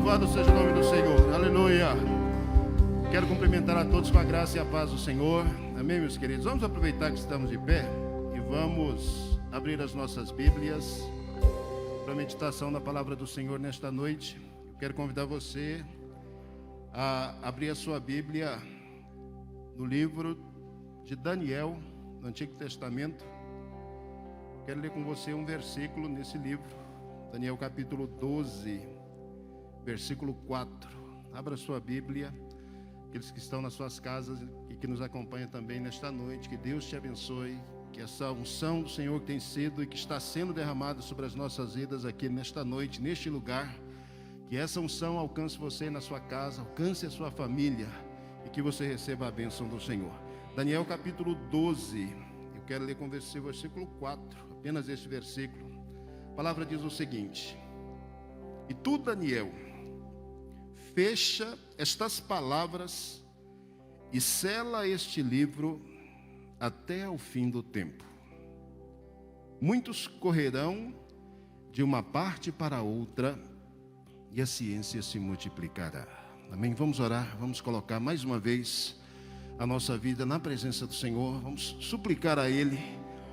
Louvado seja o nome do Senhor. Aleluia. Quero cumprimentar a todos com a graça e a paz do Senhor. Amém, meus queridos? Vamos aproveitar que estamos de pé e vamos abrir as nossas Bíblias para a meditação na palavra do Senhor nesta noite. Eu quero convidar você a abrir a sua Bíblia no livro de Daniel, no Antigo Testamento. Quero ler com você um versículo nesse livro, Daniel capítulo 12, versículo 4. Abra sua Bíblia, aqueles que estão nas suas casas e que nos acompanham também nesta noite. Que Deus te abençoe, que essa unção do Senhor que tem sido e que está sendo derramada sobre as nossas vidas aqui nesta noite, neste lugar, que essa unção alcance você na sua casa, alcance a sua família e que você receba a bênção do Senhor. Daniel capítulo 12, eu quero ler com você o versículo 4, apenas este versículo. A palavra diz o seguinte: e tu, Daniel, fecha estas palavras e sela este livro até ao fim do tempo. Muitos correrão de uma parte para outra e a ciência se multiplicará. Amém? Vamos orar, vamos colocar mais uma vez a nossa vida na presença do Senhor. Vamos suplicar a Ele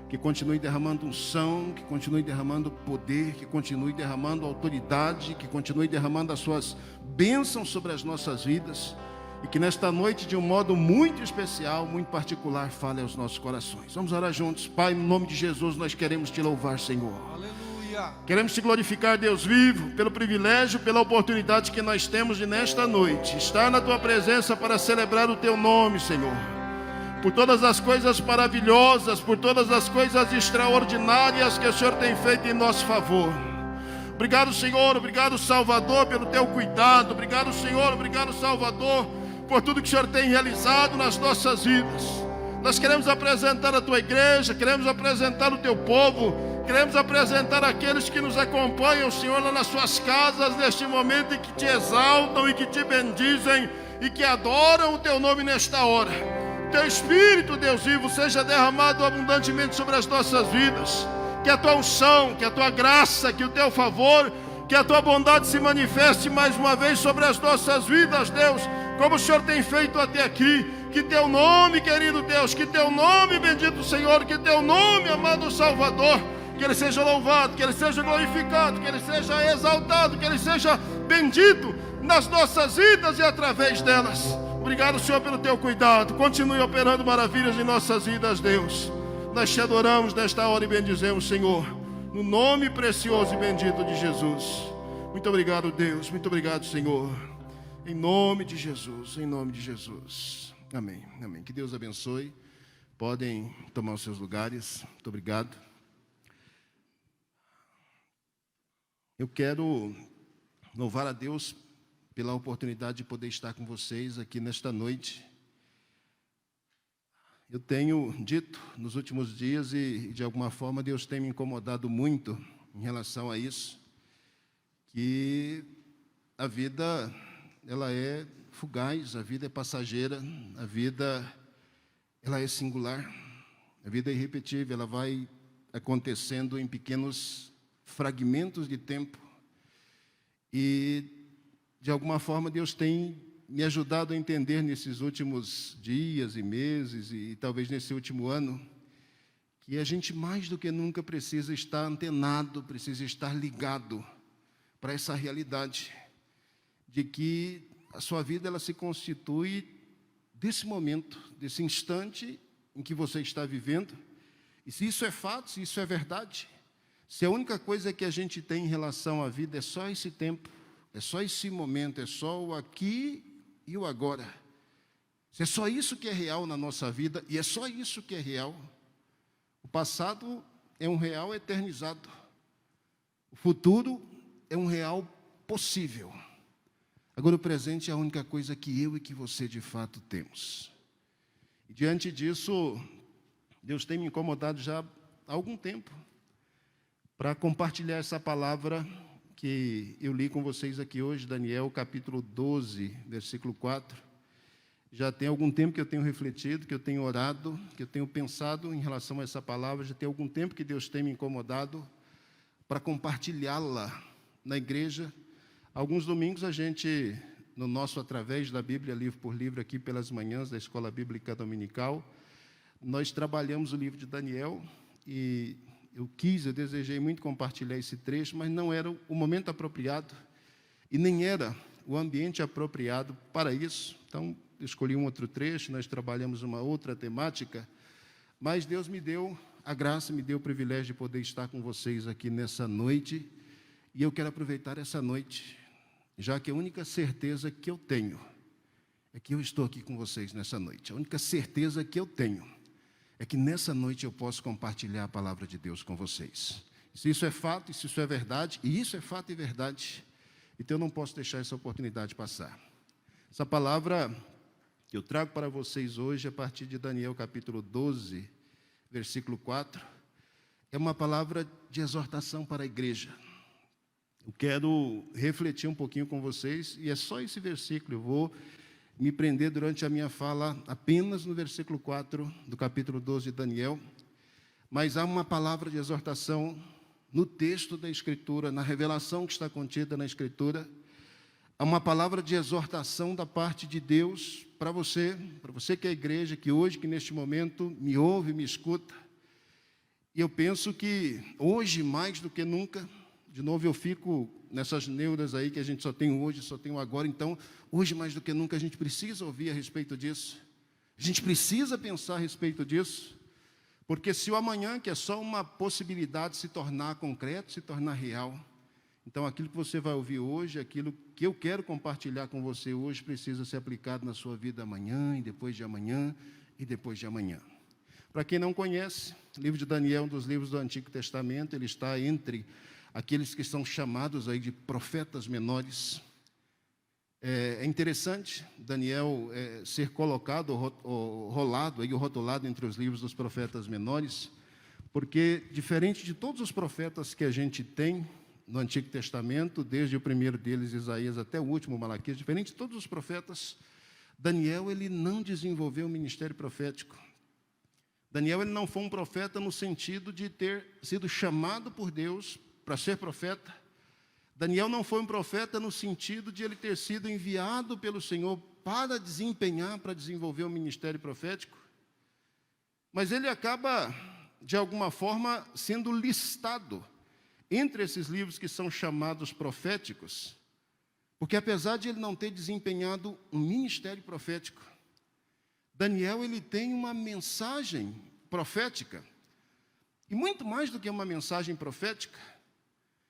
que continue derramando unção, que continue derramando poder, que continue derramando autoridade, que continue derramando as suas bênçãos sobre as nossas vidas e que nesta noite, de um modo muito especial, muito particular, fale aos nossos corações. Vamos orar juntos. Pai, no nome de Jesus, nós queremos te louvar, Senhor. Aleluia. Queremos te glorificar, Deus vivo, pelo privilégio, pela oportunidade que nós temos de nesta noite estar na tua presença para celebrar o teu nome, Senhor. Por todas as coisas maravilhosas, por todas as coisas extraordinárias que o Senhor tem feito em nosso favor. Obrigado, Senhor, obrigado, Salvador, pelo teu cuidado. Obrigado, Senhor, obrigado, Salvador, por tudo que o Senhor tem realizado nas nossas vidas. Nós queremos apresentar a tua igreja, queremos apresentar o teu povo, queremos apresentar aqueles que nos acompanham, Senhor, lá nas suas casas, neste momento, e que te exaltam e que te bendizem e que adoram o teu nome nesta hora. Teu Espírito, Deus vivo, seja derramado abundantemente sobre as nossas vidas. Que a tua unção, que a tua graça, que o teu favor, que a tua bondade se manifeste mais uma vez sobre as nossas vidas, Deus, como o Senhor tem feito até aqui. Que teu nome, querido Deus, que teu nome, bendito Senhor, que teu nome, amado Salvador, que ele seja louvado, que ele seja glorificado, que ele seja exaltado, que ele seja bendito nas nossas vidas e através delas. Obrigado, Senhor, pelo teu cuidado. Continue operando maravilhas em nossas vidas, Deus. Nós te adoramos nesta hora e bendizemos, Senhor, no nome precioso e bendito de Jesus. Muito obrigado, Deus. Muito obrigado, Senhor. Em nome de Jesus, em nome de Jesus. Amém, amém. Que Deus abençoe. Podem tomar os seus lugares. Muito obrigado. Eu quero louvar a Deus pela oportunidade de poder estar com vocês aqui nesta noite. Eu tenho dito nos últimos dias e de alguma forma Deus tem me incomodado muito em relação a isso, que a vida ela é fugaz, a vida é passageira, a vida ela é singular, a vida é irrepetível, ela vai acontecendo em pequenos fragmentos de tempo e de alguma forma, Deus tem me ajudado a entender nesses últimos dias e meses, e talvez nesse último ano, que a gente mais do que nunca precisa estar antenado, precisa estar ligado para essa realidade, de que a sua vida ela se constitui desse momento, desse instante em que você está vivendo. E se isso é fato, se isso é verdade, se a única coisa que a gente tem em relação à vida é só esse tempo, é só esse momento, é só o aqui e o agora. Se é só isso que é real na nossa vida, e é só isso que é real, o passado é um real eternizado. O futuro é um real possível. Agora o presente é a única coisa que eu e que você de fato temos. E diante disso, Deus tem me incomodado já há algum tempo para compartilhar essa palavra que eu li com vocês aqui hoje, Daniel capítulo 12, versículo 4. Já tem algum tempo que eu tenho refletido, que eu tenho orado, que eu tenho pensado em relação a essa palavra. Já tem algum tempo que Deus tem me incomodado para compartilhá-la na igreja, Alguns domingos a gente, no nosso Através da Bíblia, livro por livro, aqui pelas manhãs da Escola Bíblica Dominical, nós trabalhamos o livro de Daniel e eu desejei muito compartilhar esse trecho, mas não era o momento apropriado e nem era o ambiente apropriado para isso. Então, eu escolhi um outro trecho, nós trabalhamos uma outra temática, mas Deus me deu a graça, me deu o privilégio de poder estar com vocês aqui nessa noite, e eu quero aproveitar essa noite, já que a única certeza que eu tenho é que eu estou aqui com vocês nessa noite. A única certeza que eu tenho é que nessa noite eu posso compartilhar a palavra de Deus com vocês. Se isso é fato, se isso é verdade, e isso é fato e verdade, então eu não posso deixar essa oportunidade passar. Essa palavra que eu trago para vocês hoje, a partir de Daniel capítulo 12, versículo 4, é uma palavra de exortação para a igreja. Eu quero refletir um pouquinho com vocês, e é só esse versículo. Eu vou me prender durante a minha fala apenas no versículo 4 do capítulo 12 de Daniel, mas há uma palavra de exortação no texto da Escritura, na revelação que está contida na Escritura. Há uma palavra de exortação da parte de Deus para você que é a igreja, que hoje, que neste momento me ouve, me escuta. E eu penso que hoje, mais do que nunca, de novo eu fico nessas neuras aí que a gente só tem hoje, só tem o agora. Então, hoje mais do que nunca a gente precisa ouvir a respeito disso. A gente precisa pensar a respeito disso. Porque se o amanhã, que é só uma possibilidade, se tornar concreto, se tornar real, então aquilo que você vai ouvir hoje, aquilo que eu quero compartilhar com você hoje, precisa ser aplicado na sua vida amanhã, e depois de amanhã, e depois de amanhã. Para quem não conhece, o livro de Daniel é um dos livros do Antigo Testamento. Ele está entre aqueles que são chamados aí de profetas menores. É interessante Daniel ser colocado, rotulado entre os livros dos profetas menores, porque, diferente de todos os profetas que a gente tem no Antigo Testamento, desde o primeiro deles, Isaías, até o último, Malaquias, diferente de todos os profetas, Daniel ele não desenvolveu o ministério profético. Daniel ele não foi um profeta no sentido de ter sido chamado por Deus para ser profeta. Daniel não foi um profeta no sentido de ele ter sido enviado pelo Senhor para desenvolver o ministério profético. Mas ele acaba, de alguma forma, sendo listado entre esses livros que são chamados proféticos, porque apesar de ele não ter desempenhado um ministério profético, Daniel ele tem uma mensagem profética, e muito mais do que uma mensagem profética,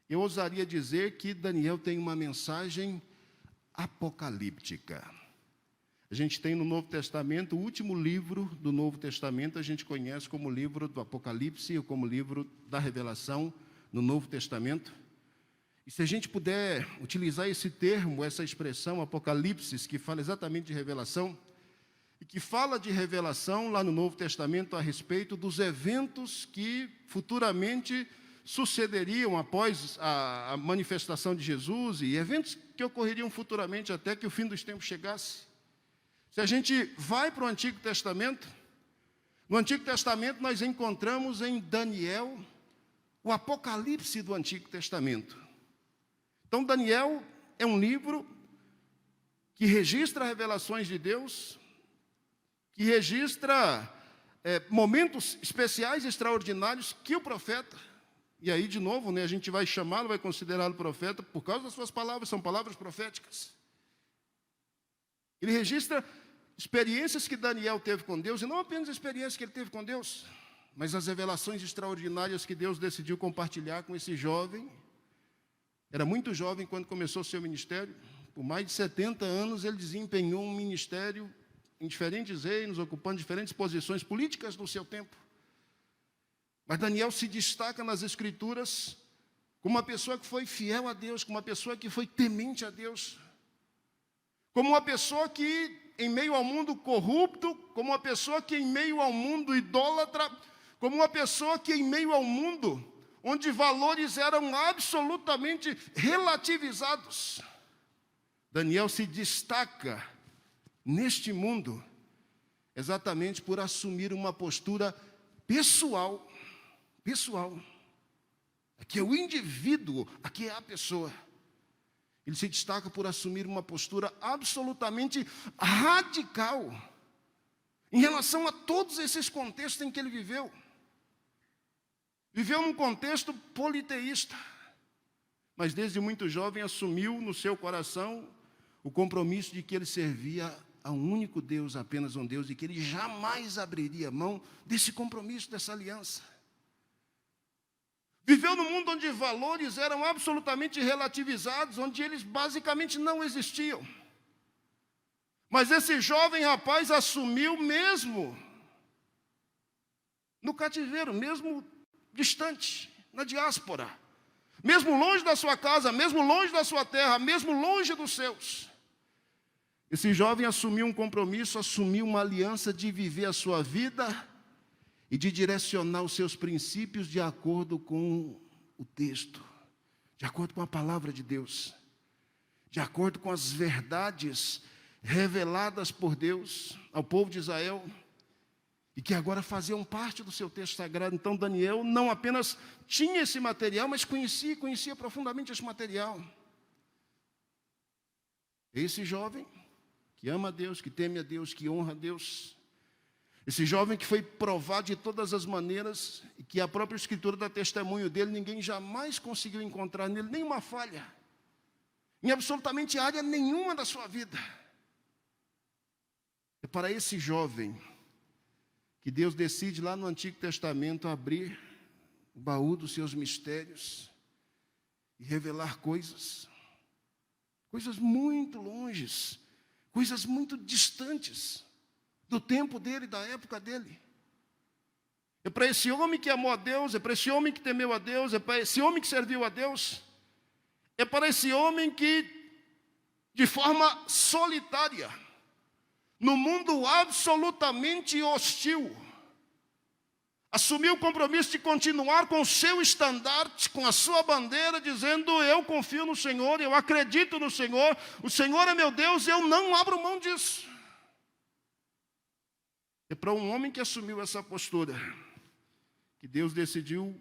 eu ousaria dizer que Daniel tem uma mensagem apocalíptica. A gente tem no Novo Testamento, o último livro do Novo Testamento, a gente conhece como o livro do Apocalipse, ou como o livro da Revelação no Novo Testamento. E se a gente puder utilizar esse termo, essa expressão, Apocalipse, que fala exatamente de revelação, e que fala de revelação lá no Novo Testamento a respeito dos eventos que futuramente sucederiam após a manifestação de Jesus, e eventos que ocorreriam futuramente até que o fim dos tempos chegasse. Se a gente vai para o Antigo Testamento, no Antigo Testamento nós encontramos em Daniel o Apocalipse do Antigo Testamento. Então, Daniel é um livro que registra revelações de Deus, que registra momentos especiais, extraordinários, que o profeta, e aí, de novo, a gente vai chamá-lo, vai considerá-lo profeta, por causa das suas palavras, são palavras proféticas. Ele registra experiências que Daniel teve com Deus, e não apenas a experiência que ele teve com Deus, mas as revelações extraordinárias que Deus decidiu compartilhar com esse jovem. Era muito jovem quando começou o seu ministério. Por mais de 70 anos ele desempenhou um ministério em diferentes reinos, ocupando diferentes posições políticas no seu tempo. Mas Daniel se destaca nas Escrituras como uma pessoa que foi fiel a Deus, como uma pessoa que foi temente a Deus, como uma pessoa que, em meio ao mundo corrupto, como uma pessoa que, em meio ao mundo idólatra, como uma pessoa que, em meio ao mundo onde valores eram absolutamente relativizados, Daniel se destaca neste mundo exatamente por assumir uma postura pessoal. Aqui é o indivíduo, aqui é a pessoa. Ele se destaca por assumir uma postura absolutamente radical em relação a todos esses contextos em que ele viveu. Viveu num contexto politeísta, mas desde muito jovem assumiu no seu coração o compromisso de que ele servia a um único Deus, apenas um Deus, e que ele jamais abriria mão desse compromisso, dessa aliança. Viveu num mundo onde valores eram absolutamente relativizados, onde eles basicamente não existiam. Mas esse jovem rapaz assumiu mesmo no cativeiro, mesmo distante, na diáspora, mesmo longe da sua casa, mesmo longe da sua terra, mesmo longe dos seus. Esse jovem assumiu um compromisso, assumiu uma aliança de viver a sua vida e de direcionar os seus princípios de acordo com o texto, de acordo com a palavra de Deus, de acordo com as verdades reveladas por Deus ao povo de Israel, e que agora faziam parte do seu texto sagrado. Então Daniel não apenas tinha esse material, mas conhecia profundamente esse material. Esse jovem que ama a Deus, que teme a Deus, que honra a Deus, esse jovem que foi provado de todas as maneiras, e que a própria Escritura dá testemunho dele, ninguém jamais conseguiu encontrar nele nenhuma falha, em absolutamente área nenhuma da sua vida. É para esse jovem que Deus decide lá no Antigo Testamento abrir o baú dos seus mistérios e revelar coisas muito longes, coisas muito distantes do tempo dele, da época dele. É para esse homem que amou a Deus, é para esse homem que temeu a Deus, é para esse homem que serviu a Deus, é para esse homem que, de forma solitária, no mundo absolutamente hostil, assumiu o compromisso de continuar com o seu estandarte, com a sua bandeira, dizendo: eu confio no Senhor, eu acredito no Senhor, o Senhor é meu Deus, eu não abro mão disso. É para um homem que assumiu essa postura que Deus decidiu,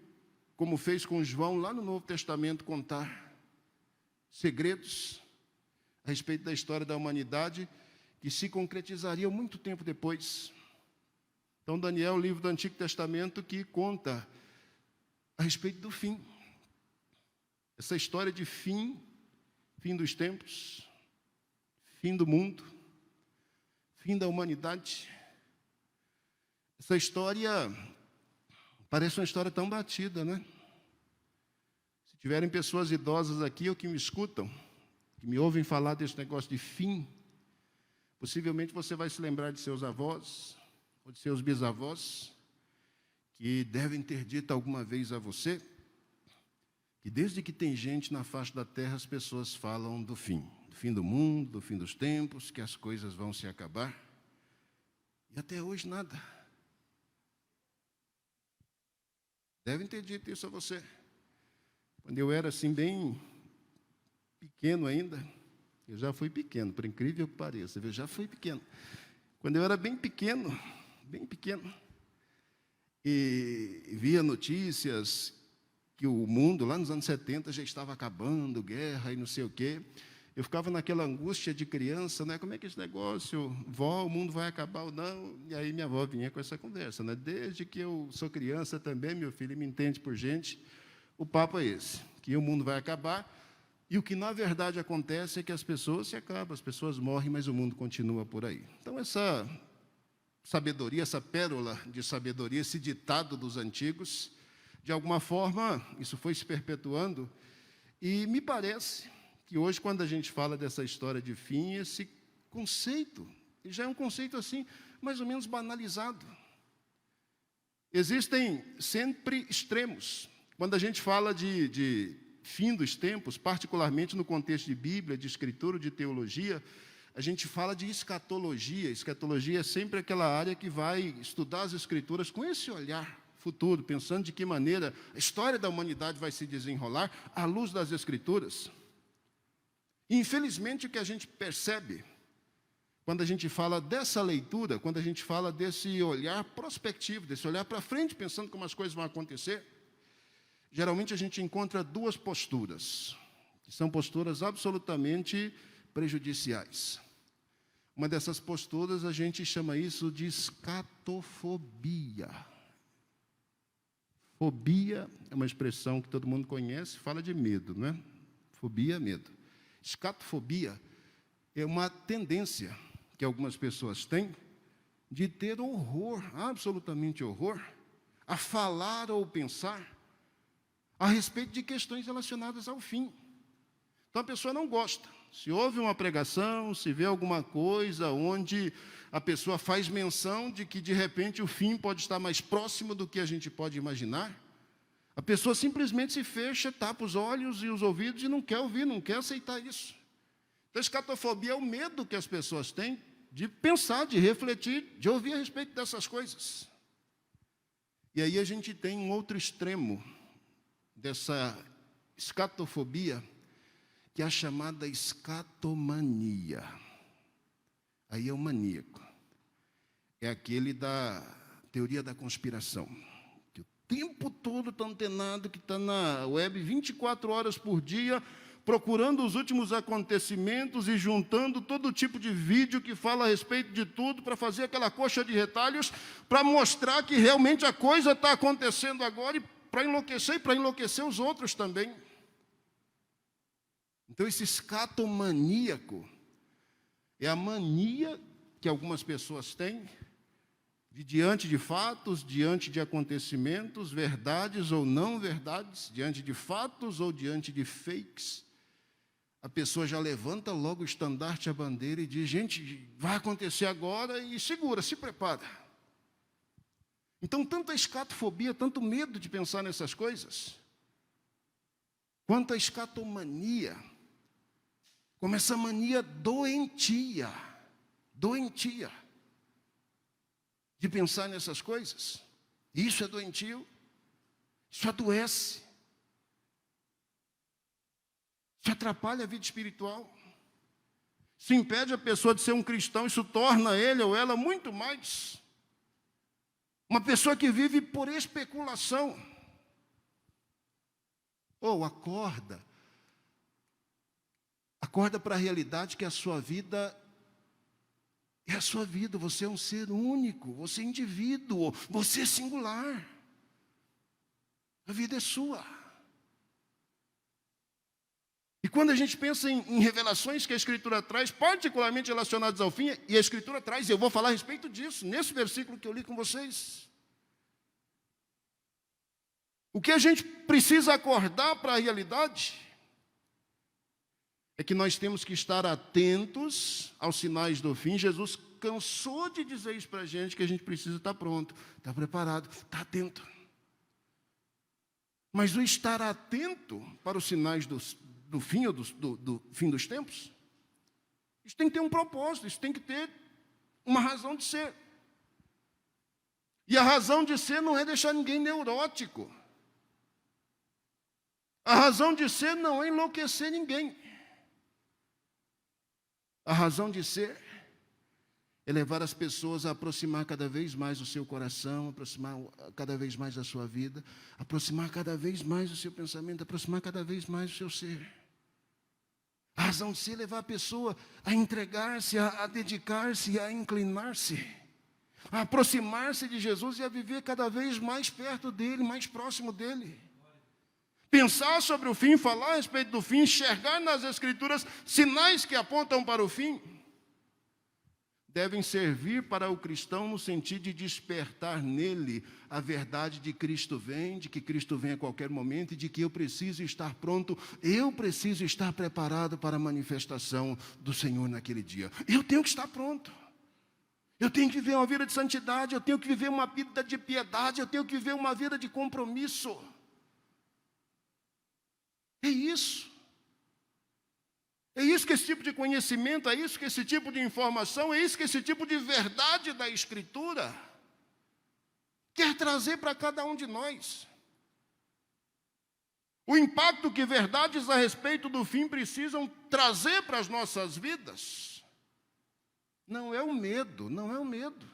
como fez com João lá no Novo Testamento, contar segredos a respeito da história da humanidade, que se concretizariam muito tempo depois. Então Daniel, o livro do Antigo Testamento, que conta a respeito do fim. Essa história de fim dos tempos, fim do mundo, fim da humanidade. Essa história parece uma história tão batida, né? Se tiverem pessoas idosas aqui ou que me escutam, que me ouvem falar desse negócio de fim, possivelmente você vai se lembrar de seus avós ou de seus bisavós, que devem ter dito alguma vez a você que desde que tem gente na face da terra, as pessoas falam do fim do mundo, do fim dos tempos, que as coisas vão se acabar. E até hoje nada. Devem ter dito isso a você. Quando eu era assim bem pequeno ainda, eu já fui pequeno, por incrível que pareça, eu já fui pequeno. Quando eu era bem pequeno, e via notícias que o mundo, lá nos anos 70, já estava acabando, guerra e não sei o quê, eu ficava naquela angústia de criança, né? Como é que esse negócio, vó, o mundo vai acabar ou não? E aí minha avó vinha com essa conversa, né? Desde que eu sou criança também, meu filho me entende por gente, o papo é esse, que o mundo vai acabar, e o que na verdade acontece é que as pessoas se acabam, as pessoas morrem, mas o mundo continua por aí. Então essa sabedoria, essa pérola de sabedoria, esse ditado dos antigos, de alguma forma, isso foi se perpetuando, e me parece que hoje, quando a gente fala dessa história de fim, esse conceito, já é um conceito assim, mais ou menos banalizado. Existem sempre extremos. Quando a gente fala de fim dos tempos, particularmente no contexto de Bíblia, de Escritura, de teologia, a gente fala de escatologia. Escatologia é sempre aquela área que vai estudar as Escrituras com esse olhar futuro, pensando de que maneira a história da humanidade vai se desenrolar à luz das Escrituras. Infelizmente, o que a gente percebe quando a gente fala dessa leitura, quando a gente fala desse olhar prospectivo, desse olhar para frente, pensando como as coisas vão acontecer, geralmente a gente encontra duas posturas que são posturas absolutamente prejudiciais. Uma dessas posturas, a gente chama isso de escatofobia. Fobia é uma expressão que todo mundo conhece, fala de medo, não é? Fobia é medo. Escatofobia é uma tendência que algumas pessoas têm de ter horror, absolutamente horror, a falar ou pensar a respeito de questões relacionadas ao fim. Então a pessoa não gosta. Se houve uma pregação, se vê alguma coisa onde a pessoa faz menção de que, de repente, o fim pode estar mais próximo do que a gente pode imaginar, a pessoa simplesmente se fecha, tapa os olhos e os ouvidos e não quer ouvir, não quer aceitar isso. Então, a escatofobia é o medo que as pessoas têm de pensar, de refletir, de ouvir a respeito dessas coisas. E aí a gente tem um outro extremo dessa escatofobia, que é a chamada escatomania. Aí é o maníaco. É aquele da teoria da conspiração, que o tempo todo está antenado, que está na web 24 horas por dia, procurando os últimos acontecimentos e juntando todo tipo de vídeo que fala a respeito de tudo, para fazer aquela coxa de retalhos, para mostrar que realmente a coisa está acontecendo agora, e para enlouquecer os outros também. Então, esse escatomaníaco é a mania que algumas pessoas têm de, diante de fatos, diante de acontecimentos, verdades ou não verdades, diante de fatos ou diante de fakes, a pessoa já levanta logo o estandarte, a bandeira, e diz: gente, vai acontecer agora, e segura, se prepara. Então, tanta escatofobia, tanto medo de pensar nessas coisas, quanto a escatomania, como essa mania doentia, de pensar nessas coisas. Isso é doentio, isso adoece, isso atrapalha a vida espiritual, isso impede a pessoa de ser um cristão, isso torna ele ou ela muito mais uma pessoa que vive por especulação. Ou acorda para a realidade que a sua vida é a sua vida. Você é um ser único, você é indivíduo, você é singular. A vida é sua. E quando a gente pensa em revelações que a Escritura traz, particularmente relacionadas ao fim, e a Escritura traz, e eu vou falar a respeito disso, nesse versículo que eu li com vocês. O que a gente precisa acordar para a realidade é que nós temos que estar atentos aos sinais do fim. Jesus cansou de dizer isso para a gente, que a gente precisa estar pronto, estar preparado, estar atento. Mas o estar atento para os sinais do fim, ou do fim dos tempos, isso tem que ter um propósito, isso tem que ter uma razão de ser. E a razão de ser não é deixar ninguém neurótico. A razão de ser não é enlouquecer ninguém. A razão de ser é levar as pessoas a aproximar cada vez mais o seu coração, aproximar cada vez mais a sua vida, aproximar cada vez mais o seu pensamento, aproximar cada vez mais o seu ser. A razão de ser é levar a pessoa a entregar-se, a dedicar-se, a inclinar-se, a aproximar-se de Jesus e a viver cada vez mais perto dele, mais próximo dele. Pensar sobre o fim, falar a respeito do fim, enxergar nas Escrituras sinais que apontam para o fim, devem servir para o cristão no sentido de despertar nele a verdade de Cristo vem, de que Cristo vem a qualquer momento e de que eu preciso estar pronto, eu preciso estar preparado para a manifestação do Senhor naquele dia. Eu tenho que estar pronto. Eu tenho que viver uma vida de santidade, eu tenho que viver uma vida de piedade, eu tenho que viver uma vida de compromisso. É isso. É isso que esse tipo de conhecimento, é isso que esse tipo de informação, é isso que esse tipo de verdade da Escritura quer trazer para cada um de nós. O impacto que verdades a respeito do fim precisam trazer para as nossas vidas não é o medo, não é o medo.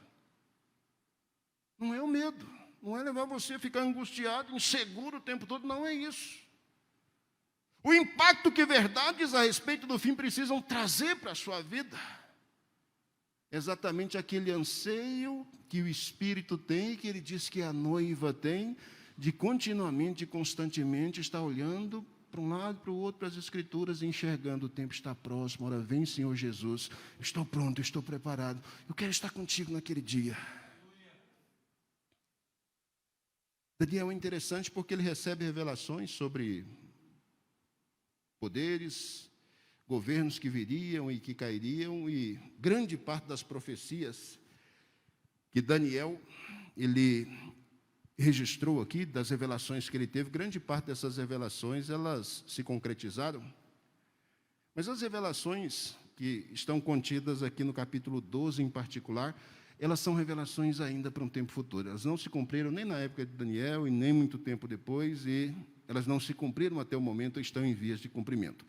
Não é o medo. Não é levar você a ficar angustiado, inseguro o tempo todo, não é isso. O impacto que verdades a respeito do fim precisam trazer para a sua vida. Exatamente aquele anseio que o Espírito tem, que ele diz que a noiva tem, de continuamente e constantemente estar olhando para um lado, para o outro, para as Escrituras, e enxergando o tempo está próximo. Ora, vem, Senhor Jesus, estou pronto, estou preparado, eu quero estar contigo naquele dia. Daniel é interessante porque ele recebe revelações sobre poderes, governos que viriam e que cairiam, e grande parte das profecias que Daniel, ele registrou aqui, das revelações que ele teve, grande parte dessas revelações, elas se concretizaram. Mas as revelações que estão contidas aqui no capítulo 12 em particular, elas são revelações ainda para um tempo futuro. Elas não se cumpriram nem na época de Daniel e nem muito tempo depois, e elas não se cumpriram até o momento, estão em vias de cumprimento.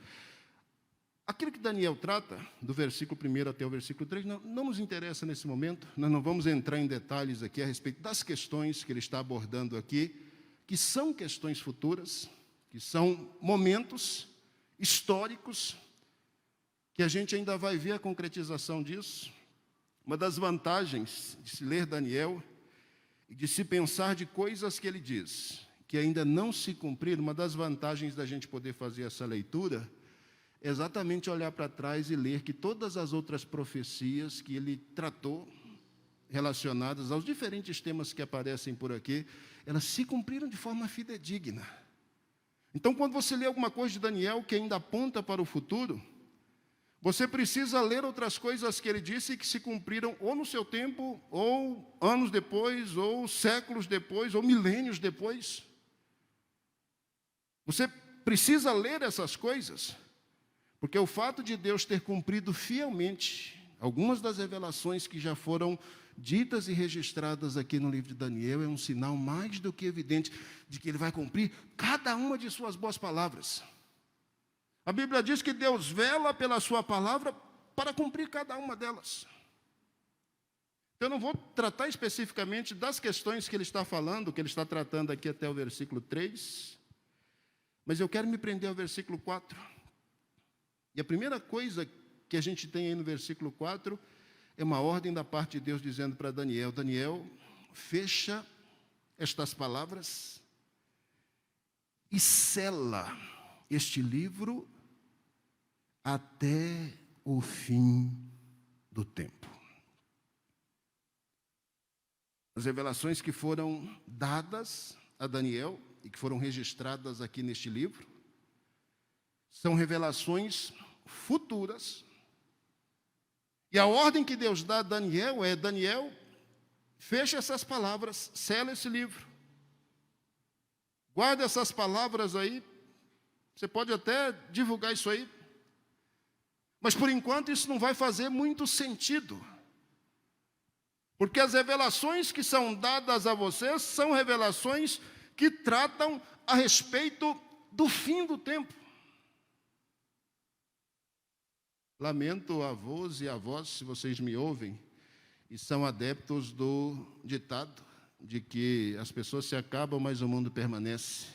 Aquilo que Daniel trata, do versículo 1 até o versículo 3, não nos interessa nesse momento. Nós não vamos entrar em detalhes aqui a respeito das questões que ele está abordando aqui, que são questões futuras, que são momentos históricos, que a gente ainda vai ver a concretização disso. Uma das vantagens de se ler Daniel e de se pensar de coisas que ele diz, que ainda não se cumpriram, uma das vantagens da gente poder fazer essa leitura, é exatamente olhar para trás e ler que todas as outras profecias que ele tratou, relacionadas aos diferentes temas que aparecem por aqui, elas se cumpriram de forma fidedigna. Então, quando você lê alguma coisa de Daniel que ainda aponta para o futuro, você precisa ler outras coisas que ele disse que se cumpriram ou no seu tempo, ou anos depois, ou séculos depois, ou milênios depois. Você precisa ler essas coisas, porque o fato de Deus ter cumprido fielmente algumas das revelações que já foram ditas e registradas aqui no livro de Daniel é um sinal mais do que evidente de que ele vai cumprir cada uma de suas boas palavras. A Bíblia diz que Deus vela pela sua palavra para cumprir cada uma delas. Eu não vou tratar especificamente das questões que ele está falando, que ele está tratando aqui até o versículo 3, mas eu quero me prender ao versículo 4. E a primeira coisa que a gente tem aí no versículo 4 é uma ordem da parte de Deus dizendo para Daniel: Daniel, fecha estas palavras e sela este livro até o fim do tempo. As revelações que foram dadas a Daniel e que foram registradas aqui neste livro são revelações futuras. E a ordem que Deus dá a Daniel é: Daniel, fecha essas palavras, sela esse livro. Guarda essas palavras aí. Você pode até divulgar isso aí, mas por enquanto isso não vai fazer muito sentido. Porque as revelações que são dadas a vocês são revelações que tratam a respeito do fim do tempo. Lamento, avós e avós, se vocês me ouvem e são adeptos do ditado de que as pessoas se acabam, mas o mundo permanece.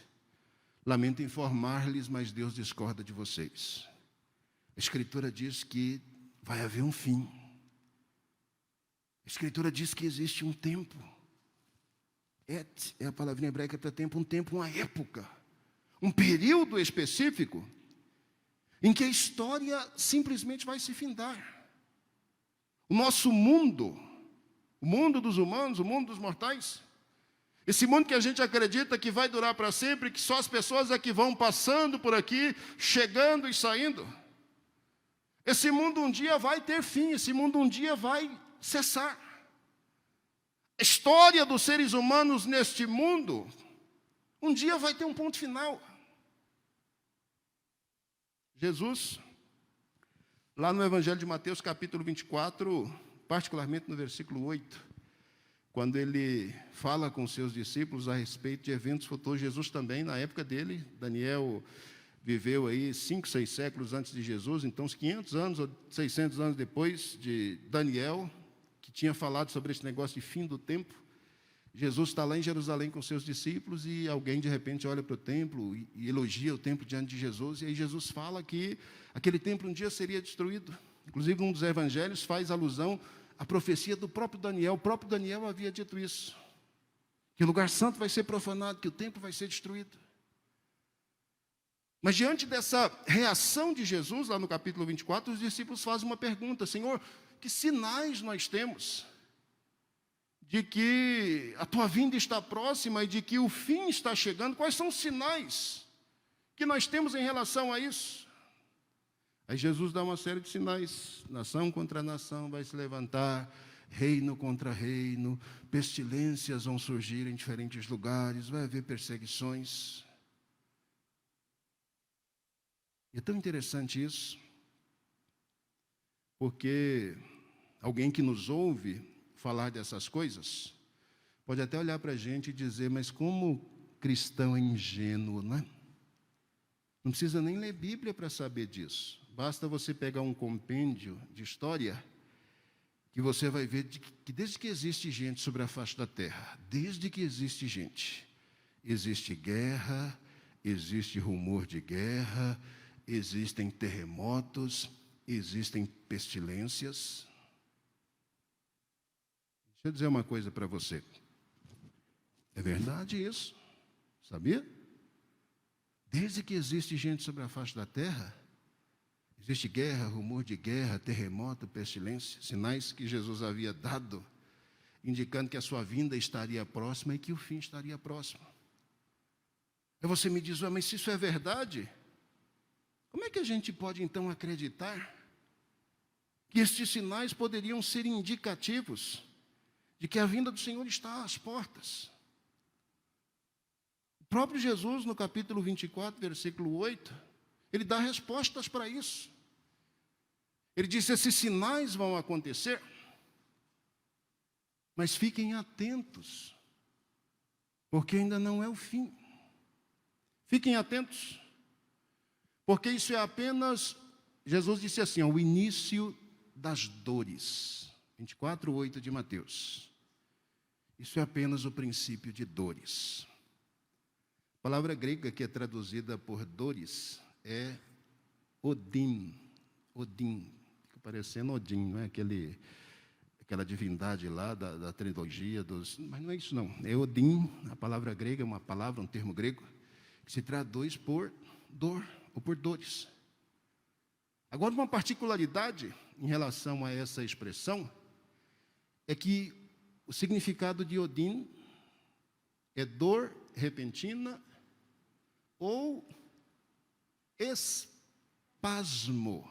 Lamento informar-lhes, mas Deus discorda de vocês. A Escritura diz que vai haver um fim. A Escritura diz que existe um tempo. Et é a palavrinha hebraica para tempo, um tempo, uma época, um período específico em que a história simplesmente vai se findar. O nosso mundo, o mundo dos humanos, o mundo dos mortais, esse mundo que a gente acredita que vai durar para sempre, que só as pessoas é que vão passando por aqui, chegando e saindo, esse mundo um dia vai ter fim, esse mundo um dia vai cessar. A história dos seres humanos neste mundo, um dia vai ter um ponto final. Jesus, lá no Evangelho de Mateus, capítulo 24, particularmente no versículo 8, quando ele fala com seus discípulos a respeito de eventos futuros, Jesus também, na época dele, Daniel viveu aí 5, 6 séculos antes de Jesus, então uns 500 anos ou 600 anos depois de Daniel, que tinha falado sobre esse negócio de fim do tempo, Jesus está lá em Jerusalém com seus discípulos e alguém de repente olha para o templo e elogia o templo diante de Jesus. E aí Jesus fala que aquele templo um dia seria destruído. Inclusive, um dos evangelhos faz alusão à profecia do próprio Daniel. O próprio Daniel havia dito isso, que o lugar santo vai ser profanado, que o templo vai ser destruído. Mas diante dessa reação de Jesus, lá no capítulo 24, os discípulos fazem uma pergunta: Senhor, que sinais nós temos de que a tua vinda está próxima e de que o fim está chegando? Quais são os sinais que nós temos em relação a isso? Aí Jesus dá uma série de sinais. Nação contra nação vai se levantar, reino contra reino, pestilências vão surgir em diferentes lugares, vai haver perseguições. E é tão interessante isso, porque alguém que nos ouve falar dessas coisas pode até olhar para a gente e dizer: mas como cristão é ingênuo, não é? Não precisa nem ler Bíblia para saber disso. Basta você pegar um compêndio de história que você vai ver que desde que existe gente sobre a face da terra, desde que existe gente, existe guerra, existe rumor de guerra, existem terremotos, existem pestilências. Deixa eu dizer uma coisa para você. É verdade isso, sabia? Desde que existe gente sobre a face da terra, existe guerra, rumor de guerra, terremoto, pestilência, sinais que Jesus havia dado, indicando que a sua vinda estaria próxima e que o fim estaria próximo. Aí você me diz: mas se isso é verdade, como é que a gente pode então acreditar que estes sinais poderiam ser indicativos de que a vinda do Senhor está às portas? O próprio Jesus, no capítulo 24, versículo 8, ele dá respostas para isso. Ele disse: esses sinais vão acontecer, mas fiquem atentos, porque ainda não é o fim. Fiquem atentos, porque isso é apenas, Jesus disse assim, o início das dores. 24:8 de Mateus. Isso é apenas o princípio de dores. A palavra grega que é traduzida por dores é Odin. Odin, fica parecendo Odin, não é? Aquela divindade lá da trilogia dos... Mas não é isso não, é Odin. A palavra grega é uma palavra, um termo grego, que se traduz por dor ou por dores. Agora, uma particularidade em relação a essa expressão é que o significado de Odin é dor repentina ou espasmo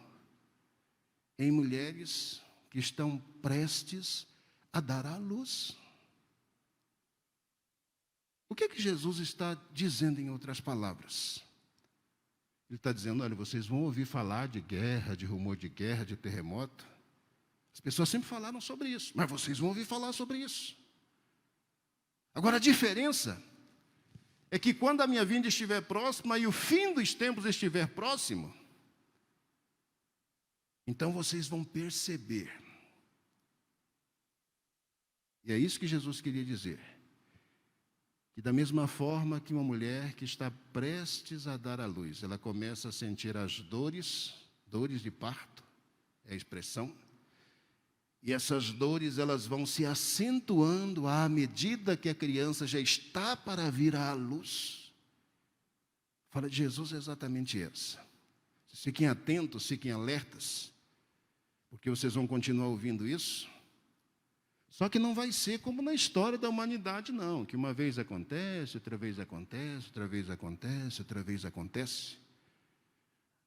em mulheres que estão prestes a dar à luz. O que é que Jesus está dizendo em outras palavras? Ele está dizendo: olha, vocês vão ouvir falar de guerra, de rumor de guerra, de terremoto. As pessoas sempre falaram sobre isso, mas vocês vão ouvir falar sobre isso. Agora, a diferença é que quando a minha vinda estiver próxima e o fim dos tempos estiver próximo, então vocês vão perceber. E é isso que Jesus queria dizer. Que da mesma forma que uma mulher que está prestes a dar à luz, ela começa a sentir as dores de parto, é a expressão, e essas dores elas vão se acentuando à medida que a criança já está para vir à luz. Fala de Jesus é exatamente essa. Fiquem atentos, fiquem alertas, porque vocês vão continuar ouvindo isso. Só que não vai ser como na história da humanidade, não, que uma vez acontece, outra vez acontece, outra vez acontece, outra vez acontece.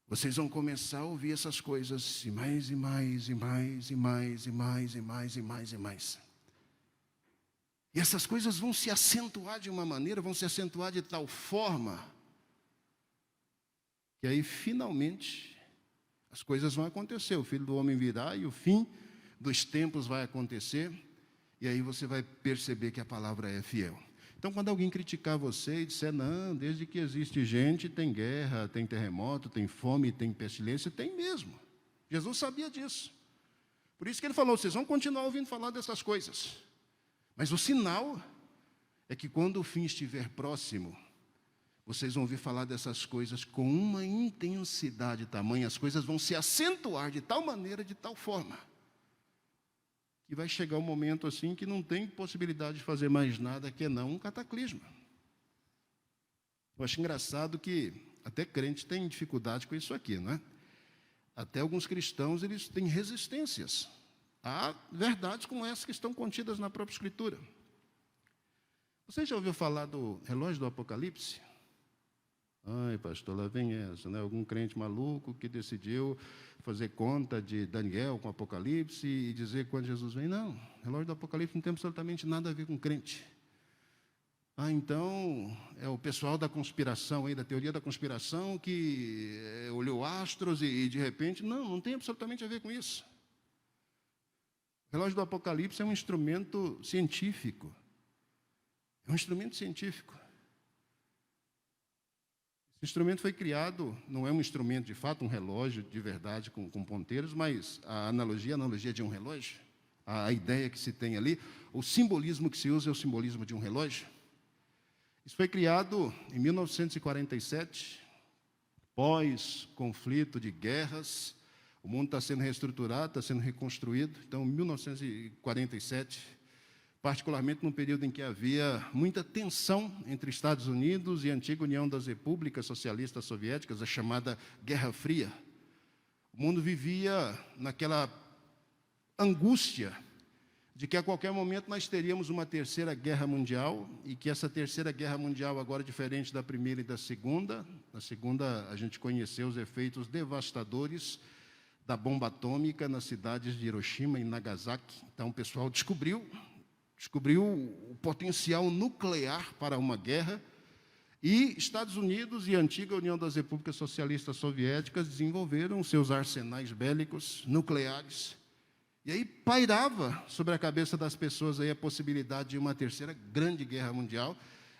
Vocês vão começar a ouvir essas coisas e mais, e mais, e mais, e mais, e mais, e mais, e mais, e mais. E essas coisas vão se acentuar de uma maneira, vão se acentuar de tal forma, que aí finalmente as coisas vão acontecer. O Filho do Homem virá e o fim dos tempos vai acontecer. E aí você vai perceber que a palavra é fiel. Então, quando alguém criticar você e disser: não, desde que existe gente, tem guerra, tem terremoto, tem fome, tem pestilência, tem mesmo. Jesus sabia disso. Por isso que ele falou: vocês vão continuar ouvindo falar dessas coisas. Mas o sinal é que quando o fim estiver próximo, vocês vão ouvir falar dessas coisas com uma intensidade tamanha, as coisas vão se acentuar de tal maneira, de tal forma, que vai chegar um momento assim que não tem possibilidade de fazer mais nada que não um cataclisma. Eu acho engraçado que até crente tem dificuldade com isso aqui, não é? Até alguns cristãos, eles têm resistências a verdades como essas que estão contidas na própria Escritura. Você já ouviu falar do relógio do Apocalipse? Ai, pastor, lá vem essa, né? Algum crente maluco que decidiu fazer conta de Daniel com o Apocalipse e dizer quando Jesus vem. Não, o relógio do Apocalipse não tem absolutamente nada a ver com crente. Ah, então, é o pessoal da conspiração, aí, da teoria da conspiração, que olhou astros e de repente... Não tem absolutamente a ver com isso. O relógio do Apocalipse é um instrumento científico. É um instrumento científico. Esse instrumento foi criado, não é um instrumento de fato, um relógio de verdade com ponteiros, mas a analogia de um relógio, a ideia que se tem ali, o simbolismo que se usa é o simbolismo de um relógio. Isso foi criado em 1947, pós-conflito de guerras, o mundo está sendo reestruturado, está sendo reconstruído. Então, em 1947, particularmente num período em que havia muita tensão entre Estados Unidos e a antiga União das Repúblicas Socialistas Soviéticas, a chamada Guerra Fria. O mundo vivia naquela angústia de que a qualquer momento nós teríamos uma terceira guerra mundial, e que essa terceira guerra mundial, agora diferente da primeira e da segunda, na segunda a gente conheceu os efeitos devastadores da bomba atômica nas cidades de Hiroshima e Nagasaki. Então o pessoal descobriu o potencial nuclear para uma guerra, e Estados Unidos e a antiga União das Repúblicas Socialistas Soviéticas desenvolveram seus arsenais bélicos nucleares. E aí pairava sobre a cabeça das pessoas aí a possibilidade de uma terceira grande guerra mundial.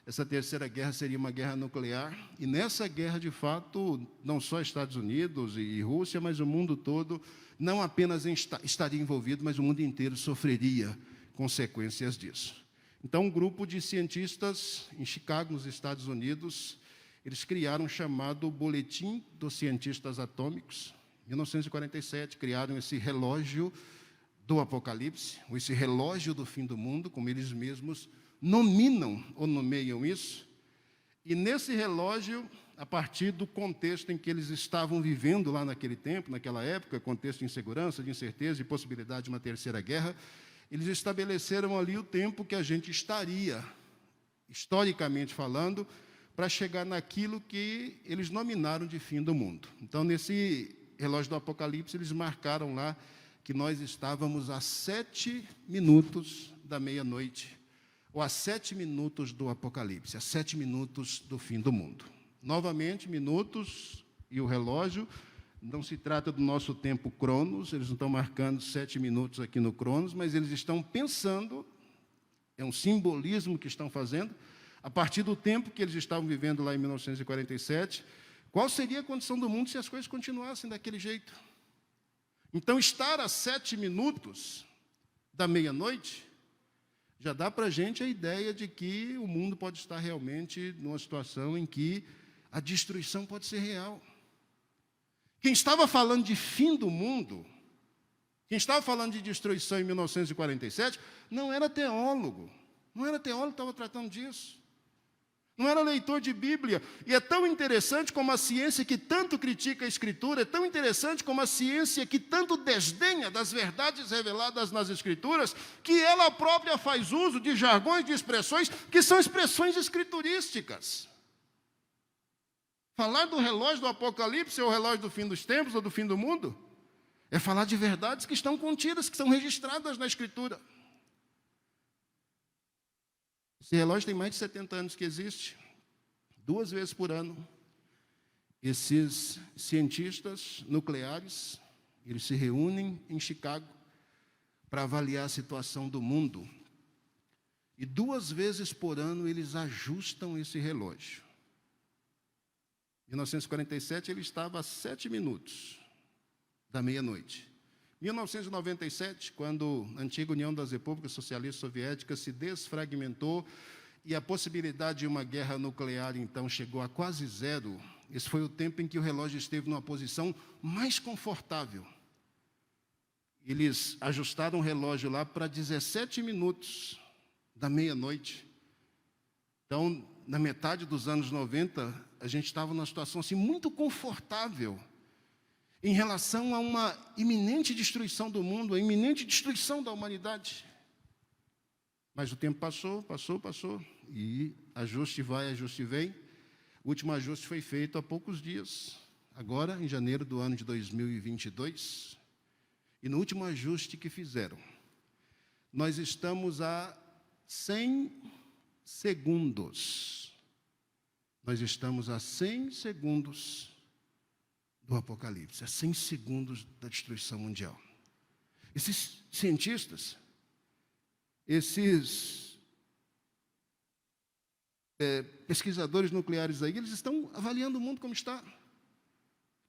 Essa terceira guerra seria uma guerra nuclear, e nessa guerra, de fato, não só Estados Unidos e Rússia, mas o mundo todo, não apenas estaria envolvido, mas o mundo inteiro sofreria consequências disso. Então, um grupo de cientistas em Chicago, nos Estados Unidos, eles criaram o chamado Boletim dos Cientistas Atômicos. Em 1947, criaram esse relógio do Apocalipse, ou esse relógio do fim do mundo, como eles mesmos nominam ou nomeiam isso. E nesse relógio, a partir do contexto em que eles estavam vivendo lá naquele tempo, naquela época, contexto de insegurança, de incerteza e possibilidade de uma terceira guerra, eles estabeleceram ali o tempo que a gente estaria, historicamente falando, para chegar naquilo que eles nominaram de fim do mundo. Então, nesse relógio do Apocalipse, eles marcaram lá que nós estávamos a 7 minutos da meia-noite, ou a 7 minutos do Apocalipse, a 7 minutos do fim do mundo. Novamente, minutos e o relógio, não se trata do nosso tempo Cronos, eles não estão marcando 7 minutos aqui no Cronos, mas eles estão pensando, é um simbolismo que estão fazendo, a partir do tempo que eles estavam vivendo lá em 1947, qual seria a condição do mundo se as coisas continuassem daquele jeito. Então, estar a 7 minutos da meia-noite, já dá para a gente a ideia de que o mundo pode estar realmente numa situação em que a destruição pode ser real. Quem estava falando de fim do mundo, quem estava falando de destruição em 1947, não era teólogo que estava tratando disso. Não era leitor de Bíblia. E é tão interessante como a ciência que tanto critica a Escritura, é tão interessante como a ciência que tanto desdenha das verdades reveladas nas Escrituras, que ela própria faz uso de jargões, de expressões, que são expressões escriturísticas. Falar do relógio do Apocalipse, ou o relógio do fim dos tempos, ou do fim do mundo, é falar de verdades que estão contidas, que são registradas na Escritura. Esse relógio tem mais de 70 anos que existe. 2 vezes por ano, esses cientistas nucleares, eles se reúnem em Chicago para avaliar a situação do mundo. E 2 vezes por ano eles ajustam esse relógio. Em 1947 ele estava a 7 minutos da meia-noite. Em 1997, quando a antiga União das Repúblicas Socialistas Soviéticas se desfragmentou e a possibilidade de uma guerra nuclear, então, chegou a quase zero, esse foi o tempo em que o relógio esteve numa posição mais confortável. Eles ajustaram o relógio lá para 17 minutos da meia-noite. Então, na metade dos anos 90, a gente estava numa situação assim, muito confortável em relação a uma iminente destruição do mundo, a iminente destruição da humanidade. Mas o tempo passou, e ajuste vai, ajuste vem. O último ajuste foi feito há poucos dias, agora em janeiro do ano de 2022. E no último ajuste que fizeram, nós estamos a 100 segundos. Nós estamos a 100 segundos do Apocalipse, a 100 segundos da destruição mundial. Esses cientistas, esses pesquisadores nucleares aí, eles estão avaliando o mundo como está.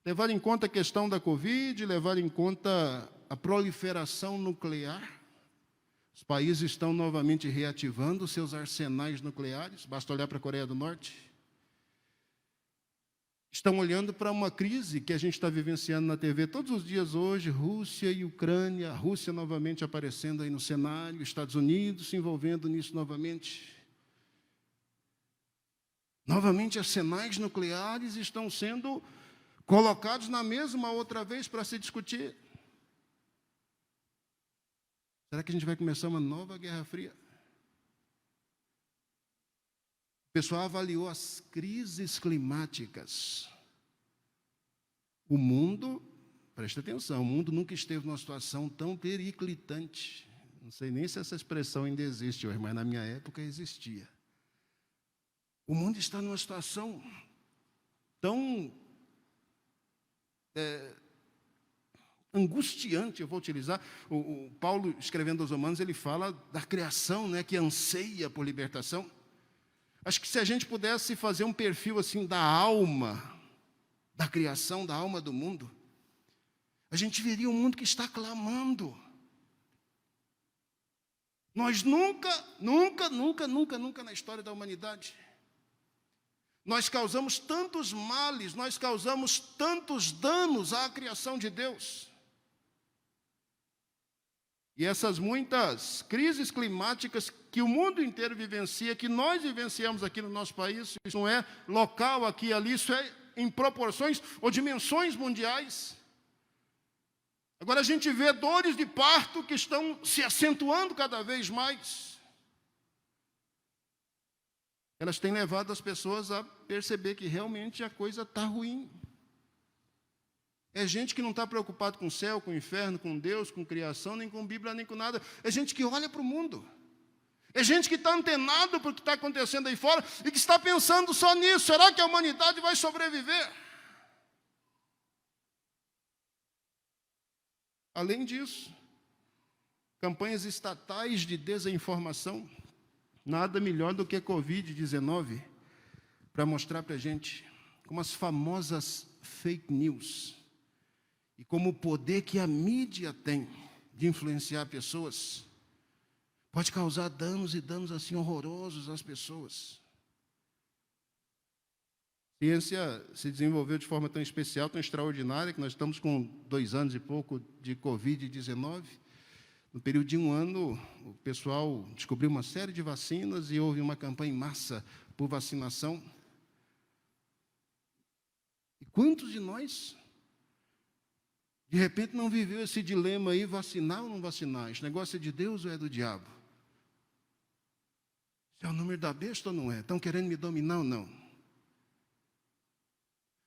Levar em conta a questão da Covid, levar em conta a proliferação nuclear. Os países estão novamente reativando seus arsenais nucleares, basta olhar para a Coreia do Norte. Estão olhando para uma crise que a gente está vivenciando na TV todos os dias hoje, Rússia e Ucrânia, a Rússia novamente aparecendo aí no cenário, Estados Unidos se envolvendo nisso novamente. Novamente, arsenais nucleares estão sendo colocados na mesa uma outra vez para se discutir. Será que a gente vai começar uma nova Guerra Fria? O pessoal avaliou as crises climáticas. O mundo, presta atenção, o mundo nunca esteve numa situação tão periclitante. Não sei nem se essa expressão ainda existe hoje, mas na minha época existia. O mundo está numa situação tão angustiante, eu vou utilizar. O Paulo, escrevendo aos Romanos, ele fala da criação, né, que anseia por libertação. Acho que se a gente pudesse fazer um perfil assim da alma, da criação, da alma do mundo, a gente veria um mundo que está clamando. Nós nunca na história da humanidade, nós causamos tantos males, nós causamos tantos danos à criação de Deus. E essas muitas crises climáticas que o mundo inteiro vivencia, que nós vivenciamos aqui no nosso país, isso não é local aqui e ali, isso é em proporções ou dimensões mundiais. Agora a gente vê dores de parto que estão se acentuando cada vez mais. Elas têm levado as pessoas a perceber que realmente a coisa está ruim. É gente que não está preocupado com o céu, com o inferno, com Deus, com criação, nem com Bíblia, nem com nada. É gente que olha para o mundo. É gente que está antenado para o que está acontecendo aí fora e que está pensando só nisso. Será que a humanidade vai sobreviver? Além disso, campanhas estatais de desinformação, nada melhor do que a Covid-19 para mostrar para a gente como as famosas fake news e como o poder que a mídia tem de influenciar pessoas pode causar danos e danos assim horrorosos às pessoas. A ciência se desenvolveu de forma tão especial, tão extraordinária, que nós estamos com 2 anos e pouco de Covid-19. No período de 1 ano, o pessoal descobriu uma série de vacinas e houve uma campanha em massa por vacinação. E quantos de nós, de repente, não viveu esse dilema aí, vacinar ou não vacinar? Esse negócio é de Deus ou é do diabo? Se é o número da besta ou não é? Estão querendo me dominar ou não?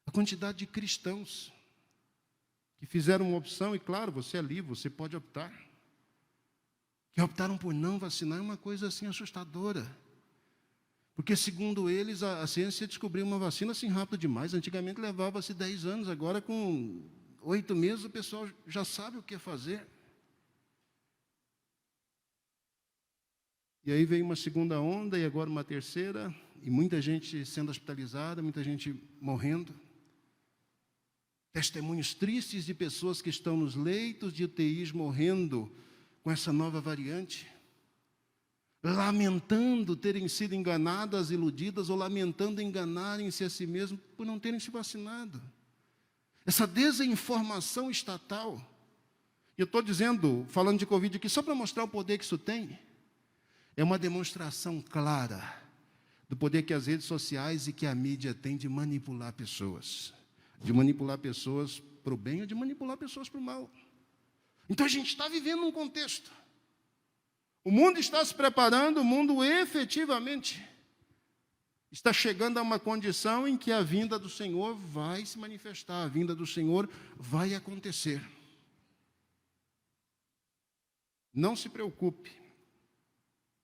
A quantidade de cristãos que fizeram uma opção, e claro, você é livre, você pode optar, que optaram por não vacinar, é uma coisa assim assustadora. Porque, segundo eles, a ciência descobriu uma vacina assim rápido demais. Antigamente levava-se 10 anos, agora com 8 meses o pessoal já sabe o que fazer. E aí veio uma segunda onda e agora uma terceira, e muita gente sendo hospitalizada, muita gente morrendo. Testemunhos tristes de pessoas que estão nos leitos de UTIs morrendo com essa nova variante. lamentando terem sido enganadas, iludidas, ou lamentando enganarem-se a si mesmos por não terem se vacinado. Essa desinformação estatal. Eu estou dizendo, falando de Covid aqui, só para mostrar o poder que isso tem. É uma demonstração clara do poder que as redes sociais e que a mídia tem de manipular pessoas. De manipular pessoas para o bem ou de manipular pessoas para o mal. Então a gente está vivendo um contexto. O mundo está se preparando, o mundo efetivamente está chegando a uma condição em que a vinda do Senhor vai se manifestar, a vinda do Senhor vai acontecer. Não se preocupe,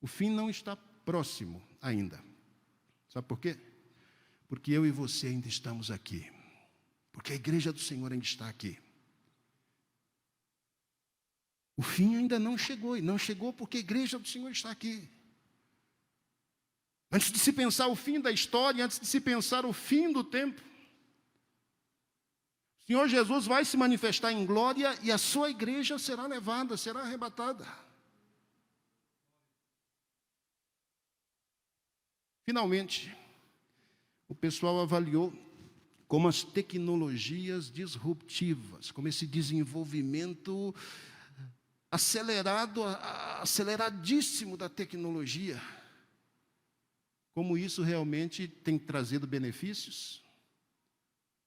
o fim não está próximo ainda. Sabe por quê? Porque eu e você ainda estamos aqui. Porque a igreja do Senhor ainda está aqui. O fim ainda não chegou, e não chegou porque a igreja do Senhor está aqui. Antes de se pensar o fim da história, antes de se pensar o fim do tempo, o Senhor Jesus vai se manifestar em glória e a sua igreja será levada, será arrebatada. Finalmente, o pessoal avaliou como as tecnologias disruptivas, como esse desenvolvimento aceleradíssimo da tecnologia, como isso realmente tem trazido benefícios.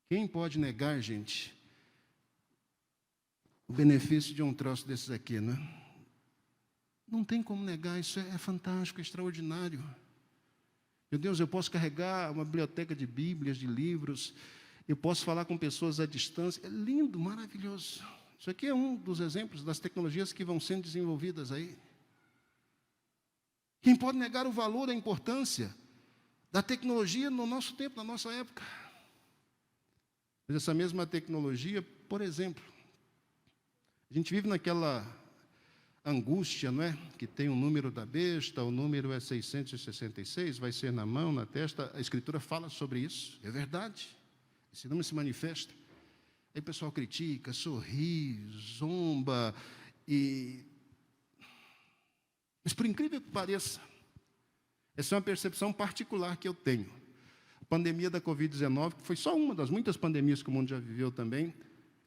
Quem pode negar, gente, o benefício de um troço desses aqui, né? Não tem como negar, isso é fantástico, é extraordinário. Meu Deus, eu posso carregar uma biblioteca de Bíblias, de livros, eu posso falar com pessoas à distância, é lindo, maravilhoso. Isso aqui é um dos exemplos das tecnologias que vão sendo desenvolvidas aí. Quem pode negar o valor, a importância da tecnologia no nosso tempo, na nossa época? Mas essa mesma tecnologia, por exemplo, a gente vive naquela angústia, não é? Que tem o número da besta, o número é 666, vai ser na mão, na testa. A Escritura fala sobre isso, é verdade. Esse número se manifesta. Aí o pessoal critica, sorri, zomba, mas por incrível que pareça, essa é uma percepção particular que eu tenho. A pandemia da Covid-19, que foi só uma das muitas pandemias que o mundo já viveu também,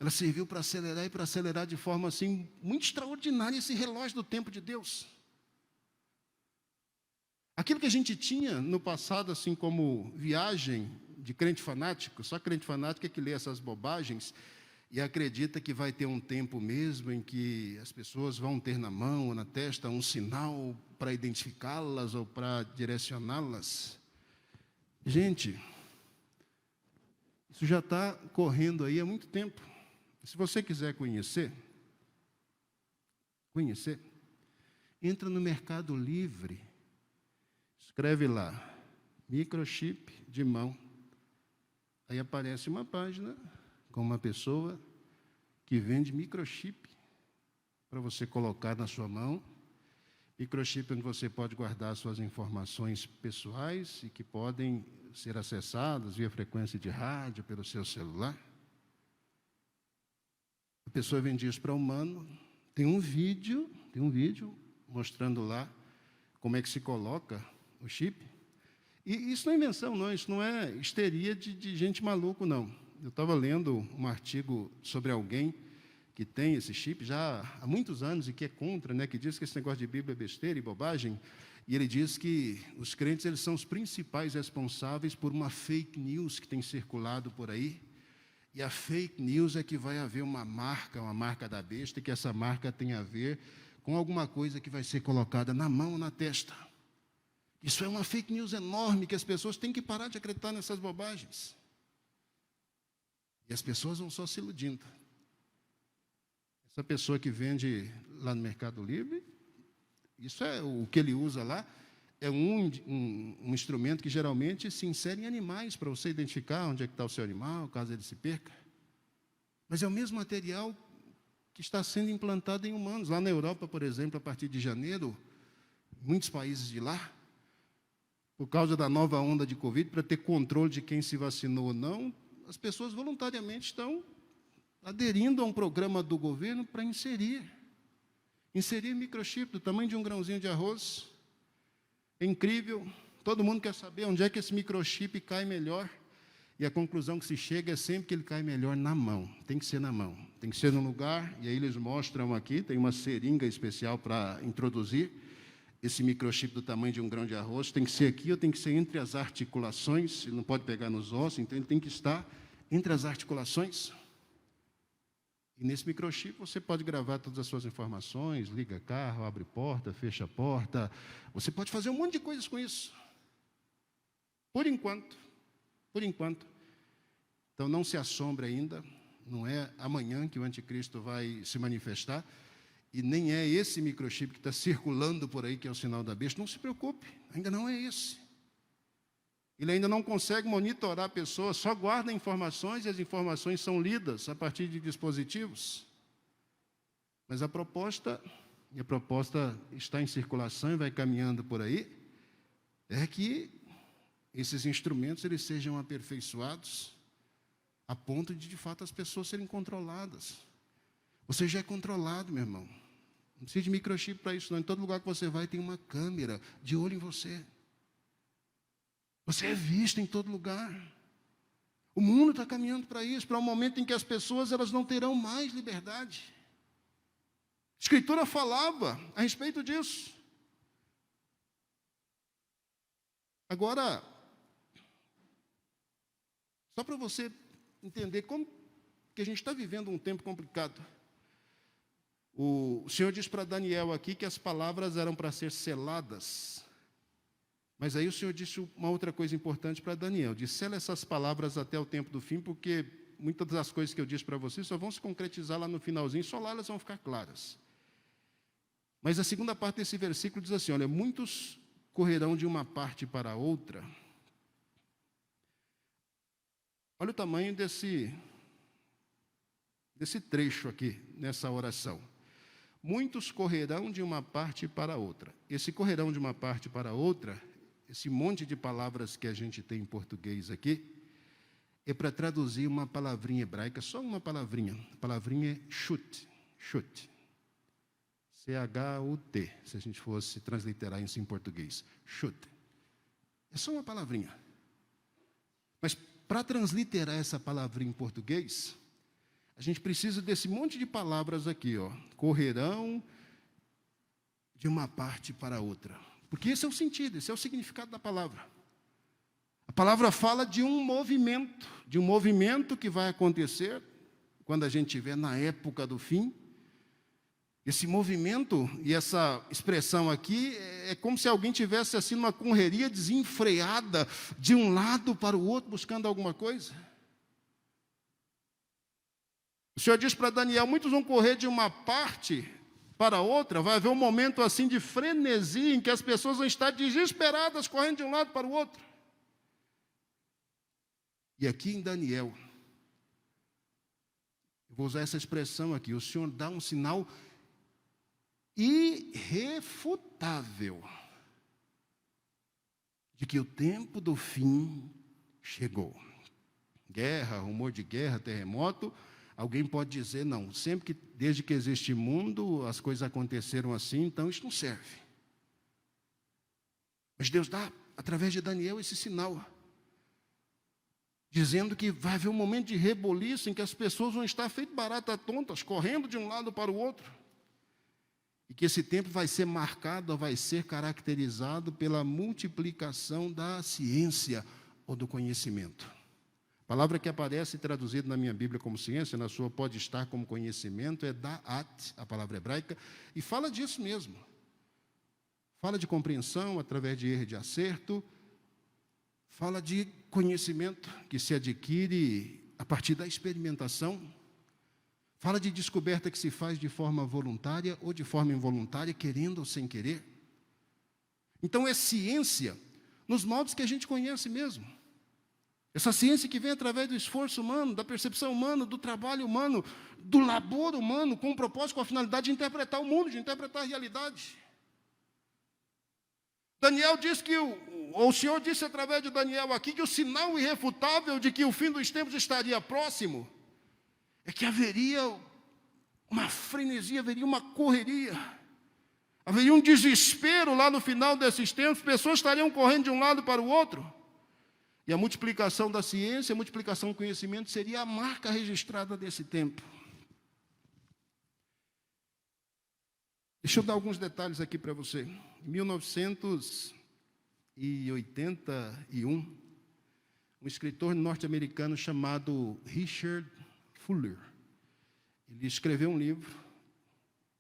ela serviu para acelerar e para acelerar de forma assim muito extraordinária esse relógio do tempo de Deus. Aquilo que a gente tinha no passado, assim como viagem de crente fanático, só crente fanático é que lê essas bobagens e acredita que vai ter um tempo mesmo em que as pessoas vão ter na mão ou na testa um sinal para identificá-las ou para direcioná-las. Gente, isso já está correndo aí há muito tempo. Se você quiser conhecer, entra no Mercado Livre, escreve lá, microchip de mão. Aí aparece uma página com uma pessoa que vende microchip para você colocar na sua mão. Microchip onde você pode guardar suas informações pessoais e que podem ser acessadas via frequência de rádio, pelo seu celular. A pessoa vende isso para humano. Tem um vídeo mostrando lá como é que se coloca o chip. E isso não é invenção, não. Isso não é histeria de gente maluco, não. Eu estava lendo um artigo sobre alguém que tem esse chip já há muitos anos e que é contra, né, que diz que esse negócio de Bíblia é besteira e bobagem. E ele diz que os crentes eles são os principais responsáveis por uma fake news que tem circulado por aí. E a fake news é que vai haver uma marca da besta, e que essa marca tem a ver com alguma coisa que vai ser colocada na mão ou na testa. Isso é uma fake news enorme, que as pessoas têm que parar de acreditar nessas bobagens. E as pessoas vão só se iludindo. Essa pessoa que vende lá no Mercado Livre, isso é o que ele usa lá, é um instrumento que geralmente se insere em animais, para você identificar onde é que está o seu animal, caso ele se perca. Mas é o mesmo material que está sendo implantado em humanos. Lá na Europa, por exemplo, a partir de janeiro, muitos países de lá, por causa da nova onda de Covid, para ter controle de quem se vacinou ou não, as pessoas voluntariamente estão aderindo a um programa do governo para inserir microchip do tamanho de um grãozinho de arroz É incrível, todo mundo quer saber onde é que esse microchip cai melhor. E a conclusão que se chega é sempre que ele cai melhor na mão. Tem que ser na mão. Tem que ser no lugar, e aí eles mostram aqui, tem uma seringa especial para introduzir esse microchip do tamanho de um grão de arroz. Tem que ser aqui ou tem que ser entre as articulações, ele não pode pegar nos ossos, então ele tem que estar entre as articulações. E nesse microchip você pode gravar todas as suas informações, liga carro, abre porta, fecha porta. Você pode fazer um monte de coisas com isso. Por enquanto. Então não se assombre ainda, não é amanhã que o anticristo vai se manifestar, e nem é esse microchip que está circulando por aí, que é o sinal da besta. Não se preocupe, ainda não é esse. Ele ainda não consegue monitorar a pessoa, só guarda informações, e as informações são lidas a partir de dispositivos. Mas a proposta está em circulação e vai caminhando por aí, é que esses instrumentos eles sejam aperfeiçoados a ponto de fato, as pessoas serem controladas. Você já é controlado, meu irmão. Não precisa de microchip para isso, não. Em todo lugar que você vai, tem uma câmera de olho em você. Você é visto em todo lugar. O mundo está caminhando para isso, para um momento em que as pessoas elas não terão mais liberdade. A Escritura falava a respeito disso. Agora, só para você entender como que a gente está vivendo um tempo complicado. O Senhor diz para Daniel aqui que as palavras eram para ser seladas. Mas aí o Senhor disse uma outra coisa importante para Daniel. Diz, sela essas palavras até o tempo do fim, porque muitas das coisas que eu disse para você só vão se concretizar lá no finalzinho, só lá elas vão ficar claras. Mas a segunda parte desse versículo diz assim, olha, muitos correrão de uma parte para a outra. Olha o tamanho desse trecho aqui, nessa oração. Muitos correrão de uma parte para a outra. Esse correrão de uma parte para a outra, esse monte de palavras que a gente tem em português aqui, é para traduzir uma palavrinha hebraica, só uma palavrinha. A palavrinha é chut. C-H-U-T, se a gente fosse transliterar isso em português. Chut. É só uma palavrinha. Mas para transliterar essa palavrinha em português, a gente precisa desse monte de palavras aqui, ó. Correrão de uma parte para a outra. Porque esse é o sentido, esse é o significado da palavra. A palavra fala de um movimento que vai acontecer quando a gente estiver na época do fim. Esse movimento e essa expressão aqui é como se alguém tivesse assim numa correria desenfreada de um lado para o outro buscando alguma coisa. O Senhor diz para Daniel, muitos vão correr de uma parte para outra, vai haver um momento assim de frenesi em que as pessoas vão estar desesperadas correndo de um lado para o outro. E aqui em Daniel, eu vou usar essa expressão aqui, o Senhor dá um sinal irrefutável de que o tempo do fim chegou. Guerra, rumor de guerra, terremoto, alguém pode dizer, não, sempre que, desde que existe mundo, as coisas aconteceram assim, então isso não serve. Mas Deus dá, através de Daniel, esse sinal, dizendo que vai haver um momento de reboliço em que as pessoas vão estar feitas baratas tontas, correndo de um lado para o outro. E que esse tempo vai ser marcado, vai ser caracterizado pela multiplicação da ciência ou do conhecimento. A palavra que aparece traduzida na minha Bíblia como ciência, na sua pode estar como conhecimento, é da'at, a palavra hebraica, e fala disso mesmo. Fala de compreensão através de erro e de acerto, fala de conhecimento que se adquire a partir da experimentação, fala de descoberta que se faz de forma voluntária ou de forma involuntária, querendo ou sem querer. Então é ciência nos moldes que a gente conhece mesmo. Essa ciência que vem através do esforço humano, da percepção humana, do trabalho humano, do labor humano, com o propósito, com a finalidade de interpretar o mundo, de interpretar a realidade. Daniel diz que, o Senhor disse através de Daniel aqui, que o sinal irrefutável de que o fim dos tempos estaria próximo, é que haveria uma frenesia, haveria uma correria. Haveria um desespero lá no final desses tempos, pessoas estariam correndo de um lado para o outro. E a multiplicação da ciência, a multiplicação do conhecimento seria a marca registrada desse tempo. Deixa eu dar alguns detalhes aqui para você. Em 1981, um escritor norte-americano chamado Richard Fuller, ele escreveu um livro.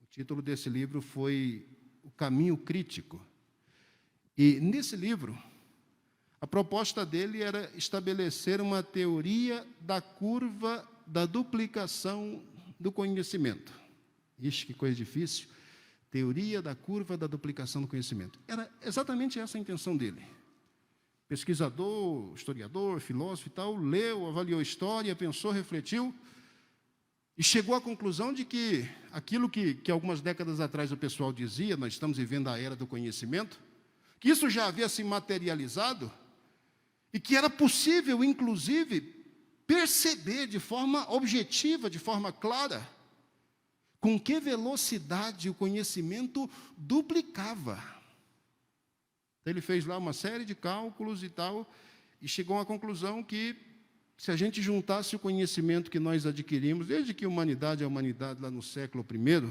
O título desse livro foi O Caminho Crítico. E nesse livro, a proposta dele era estabelecer uma teoria da curva da duplicação do conhecimento. Ixi, que coisa difícil. Teoria da curva da duplicação do conhecimento. Era exatamente essa a intenção dele. Pesquisador, historiador, filósofo e tal, leu, avaliou a história, pensou, refletiu e chegou à conclusão de que aquilo que algumas décadas atrás o pessoal dizia, nós estamos vivendo a era do conhecimento, que isso já havia se materializado e que era possível, inclusive, perceber de forma objetiva, de forma clara, com que velocidade o conhecimento duplicava. Então, ele fez lá uma série de cálculos e tal, e chegou à conclusão que, se a gente juntasse o conhecimento que nós adquirimos, desde que a humanidade é a humanidade lá no século I,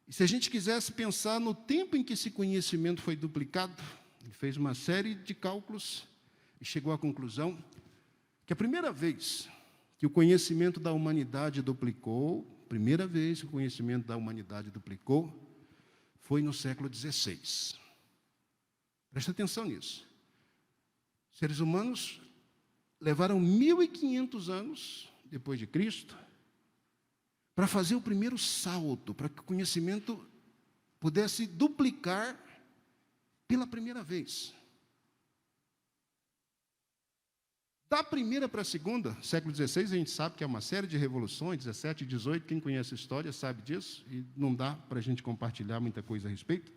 e se a gente quisesse pensar no tempo em que esse conhecimento foi duplicado, ele fez uma série de cálculos e chegou à conclusão que a primeira vez que o conhecimento da humanidade duplicou, primeira vez que o conhecimento da humanidade duplicou, foi no século XVI. Presta atenção nisso. Os seres humanos levaram 1.500 anos depois de Cristo para fazer o primeiro salto, para que o conhecimento pudesse duplicar pela primeira vez. Da primeira para a segunda, século XVI, a gente sabe que é uma série de revoluções, 17 e 18, quem conhece a história sabe disso, e não dá para a gente compartilhar muita coisa a respeito.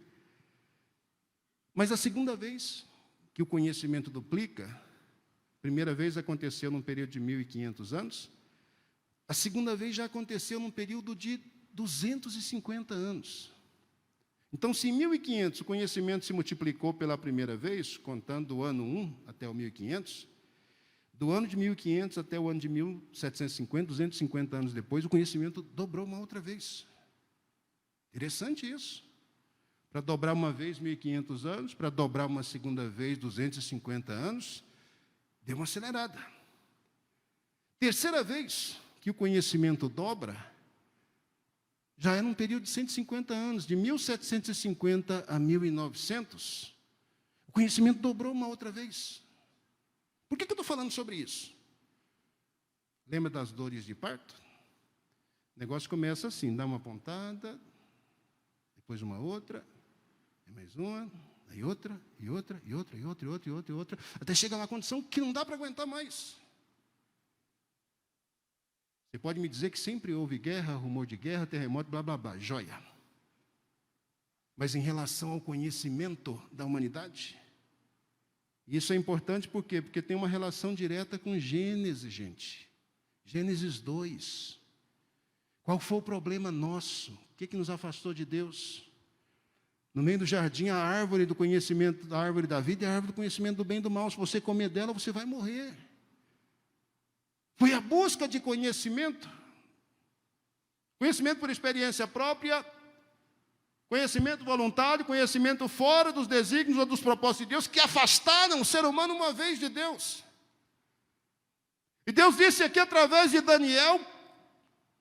Mas a segunda vez que o conhecimento duplica, a primeira vez aconteceu num período de 1.500 anos, a segunda vez já aconteceu num período de 250 anos. Então, se em 1.500 o conhecimento se multiplicou pela primeira vez, contando do ano 1 até o 1.500, do ano de 1.500 até o ano de 1750, 250 anos depois, o conhecimento dobrou uma outra vez. Interessante isso. Para dobrar uma vez, 1.500 anos, para dobrar uma segunda vez, 250 anos, deu uma acelerada. Terceira vez que o conhecimento dobra, já é num período de 150 anos, de 1750 a 1900, o conhecimento dobrou uma outra vez. Por que eu estou falando sobre isso? Lembra das dores de parto? O negócio começa assim, dá uma pontada, depois uma outra, e mais uma, aí outra, e outra, e outra, e outra, e outra, e outra, e outra, até chega uma condição que não dá para aguentar mais. Você pode me dizer que sempre houve guerra, rumor de guerra, terremoto, blá, blá, blá, joia. Mas em relação ao conhecimento da humanidade, isso é importante por quê? Porque tem uma relação direta com Gênesis, gente. Gênesis 2. Qual foi o problema nosso? O que nos afastou de Deus? No meio do jardim, a árvore do conhecimento, a árvore da vida e a árvore do conhecimento do bem e do mal. Se você comer dela, você vai morrer. Foi a busca de conhecimento. Conhecimento por experiência própria, conhecimento voluntário, conhecimento fora dos desígnios ou dos propósitos de Deus, que afastaram o ser humano uma vez de Deus. E Deus disse aqui através de Daniel,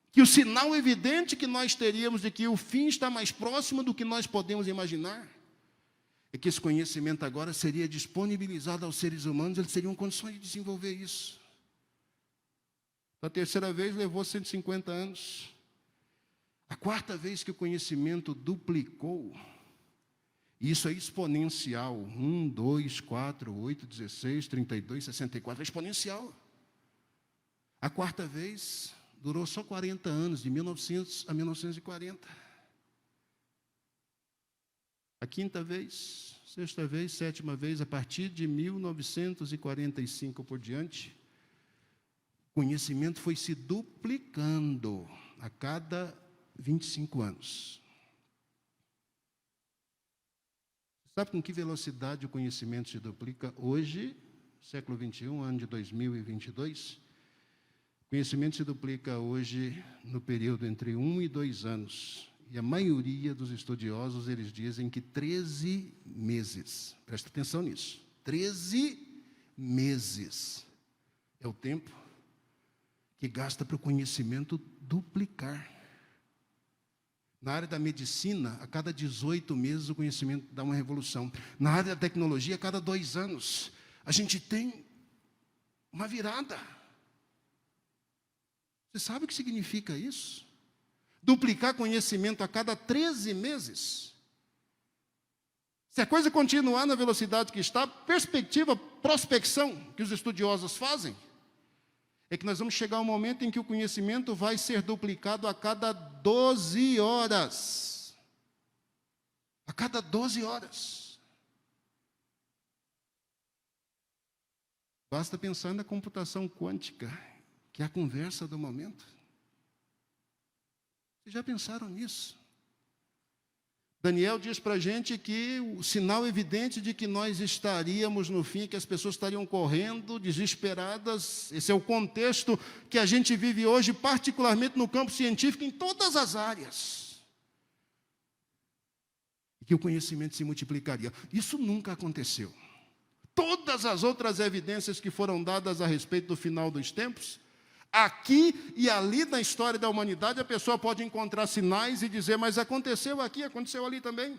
que o sinal evidente que nós teríamos de que o fim está mais próximo do que nós podemos imaginar, é que esse conhecimento agora seria disponibilizado aos seres humanos, eles teriam condições de desenvolver isso. A terceira vez levou 150 anos. A quarta vez que o conhecimento duplicou, e isso é exponencial, 1, 2, 4, 8, 16, 32, 64, é exponencial. A quarta vez durou só 40 anos, de 1900 a 1940. A quinta vez, sexta vez, sétima vez, a partir de 1945 por diante, o conhecimento foi se duplicando a cada 25 anos. Sabe com que velocidade o conhecimento se duplica hoje, século XXI, ano de 2022? O conhecimento se duplica hoje no período entre 1 e 2 anos. E a maioria dos estudiosos, eles dizem que 13 meses. Presta atenção nisso. 13 meses é o tempo que gasta para o conhecimento duplicar. Na área da medicina, a cada 18 meses o conhecimento dá uma revolução. Na área da tecnologia, a cada 2 anos, a gente tem uma virada. Você sabe o que significa isso? Duplicar conhecimento a cada 13 meses. Se a coisa continuar na velocidade que está, perspectiva, prospecção que os estudiosos fazem, é que nós vamos chegar a um momento em que o conhecimento vai ser duplicado a cada 12 horas. A cada 12 horas. Basta pensar na computação quântica, que é a conversa do momento. Vocês já pensaram nisso? Daniel diz para a gente que o sinal evidente de que nós estaríamos no fim, que as pessoas estariam correndo, desesperadas. Esse é o contexto que a gente vive hoje, particularmente no campo científico, em todas as áreas. E que o conhecimento se multiplicaria. Isso nunca aconteceu. Todas as outras evidências que foram dadas a respeito do final dos tempos, aqui e ali na história da humanidade, a pessoa pode encontrar sinais e dizer, mas aconteceu aqui, aconteceu ali também.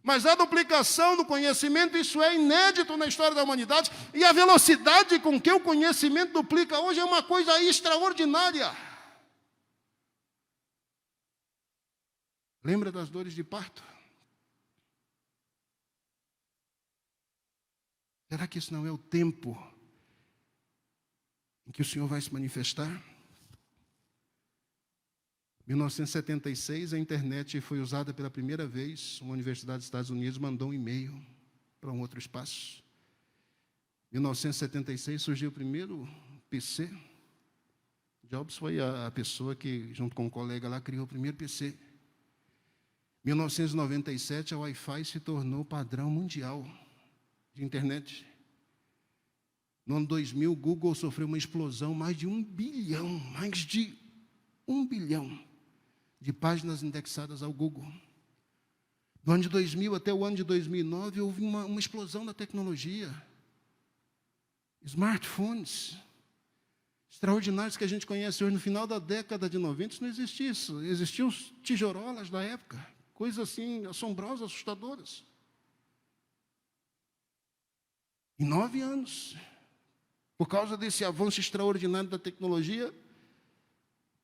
Mas a duplicação do conhecimento, isso é inédito na história da humanidade, e a velocidade com que o conhecimento duplica hoje é uma coisa extraordinária. Lembra das dores de parto? Será que isso não é o tempo em que o Senhor vai se manifestar? Em 1976, a internet foi usada pela primeira vez. Uma universidade dos Estados Unidos mandou um e-mail para um outro espaço. Em 1976 surgiu o primeiro PC. Jobs foi a pessoa que, junto com um colega lá, criou o primeiro PC. Em 1997, a Wi-Fi se tornou padrão mundial de internet. No ano 2000, o Google sofreu uma explosão, mais de 1 bilhão de páginas indexadas ao Google. Do ano de 2000 até o ano de 2009, houve uma explosão da tecnologia. Smartphones extraordinários que a gente conhece hoje. No final da década de 90, isso não existia. Existiam os tijorolas da época, coisas assim assombrosas, assustadoras. Em 9 anos... Por causa desse avanço extraordinário da tecnologia,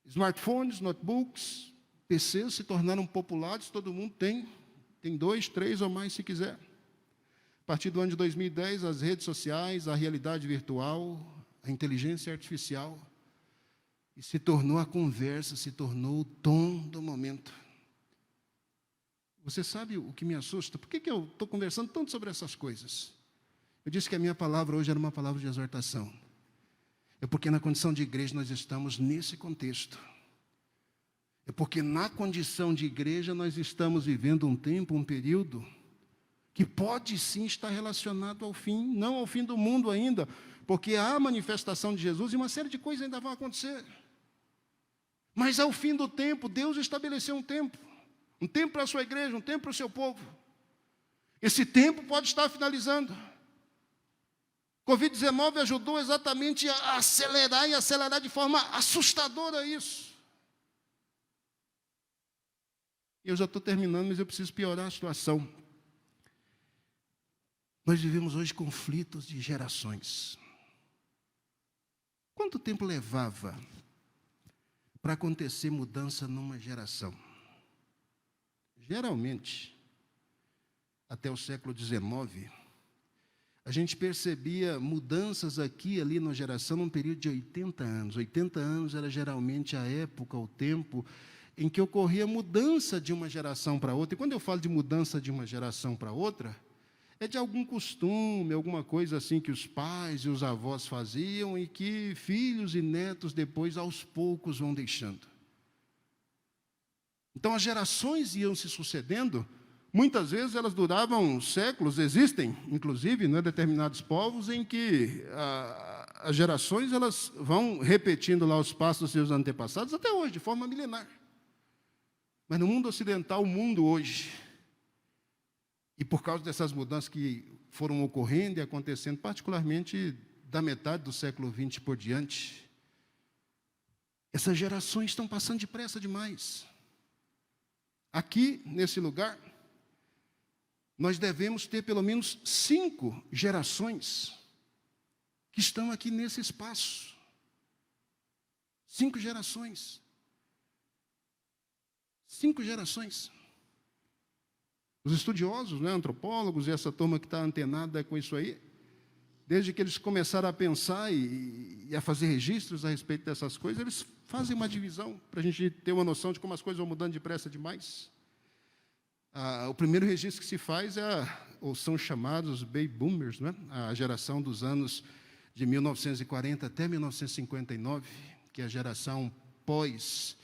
smartphones, notebooks, PCs se tornaram populares, todo mundo tem 2, 3 ou mais se quiser. A partir do ano de 2010, as redes sociais, a realidade virtual, a inteligência artificial, e se tornou a conversa, se tornou o tom do momento. Você sabe o que me assusta? Por que eu estou conversando tanto sobre essas coisas? Eu disse que a minha palavra hoje era uma palavra de exortação. É porque na condição de igreja nós estamos nesse contexto. É porque na condição de igreja nós estamos vivendo um tempo, um período, que pode sim estar relacionado ao fim, não ao fim do mundo ainda, porque há a manifestação de Jesus e uma série de coisas ainda vão acontecer. Mas ao fim do tempo, Deus estabeleceu um tempo para a sua igreja, um tempo para o seu povo. Esse tempo pode estar finalizando. Covid-19 ajudou exatamente a acelerar de forma assustadora isso. Eu já estou terminando, mas eu preciso piorar a situação. Nós vivemos hoje conflitos de gerações. Quanto tempo levava para acontecer mudança numa geração? Geralmente, até o século XIX, a gente percebia mudanças aqui e ali na geração num período de 80 anos. 80 anos era geralmente a época, o tempo, em que ocorria mudança de uma geração para outra. E quando eu falo de mudança de uma geração para outra, é de algum costume, alguma coisa assim que os pais e os avós faziam e que filhos e netos depois, aos poucos, vão deixando. Então, as gerações iam se sucedendo Muitas vezes elas duravam séculos, existem, inclusive, né, determinados povos em que as gerações elas vão repetindo lá os passos dos seus antepassados até hoje, de forma milenar. Mas no mundo ocidental, o mundo hoje, e por causa dessas mudanças que foram ocorrendo e acontecendo, particularmente da metade do século XX por diante, essas gerações estão passando depressa demais. Aqui, nesse lugar, nós devemos ter pelo menos 5 gerações que estão aqui nesse espaço. 5 gerações. 5 gerações. Os estudiosos, né, antropólogos e essa turma que está antenada com isso aí, desde que eles começaram a pensar e a fazer registros a respeito dessas coisas, eles fazem uma divisão para a gente ter uma noção de como as coisas vão mudando depressa demais. O primeiro registro que se faz ou são chamados baby boomers, né? A geração dos anos de 1940 até 1959, que é a geração pós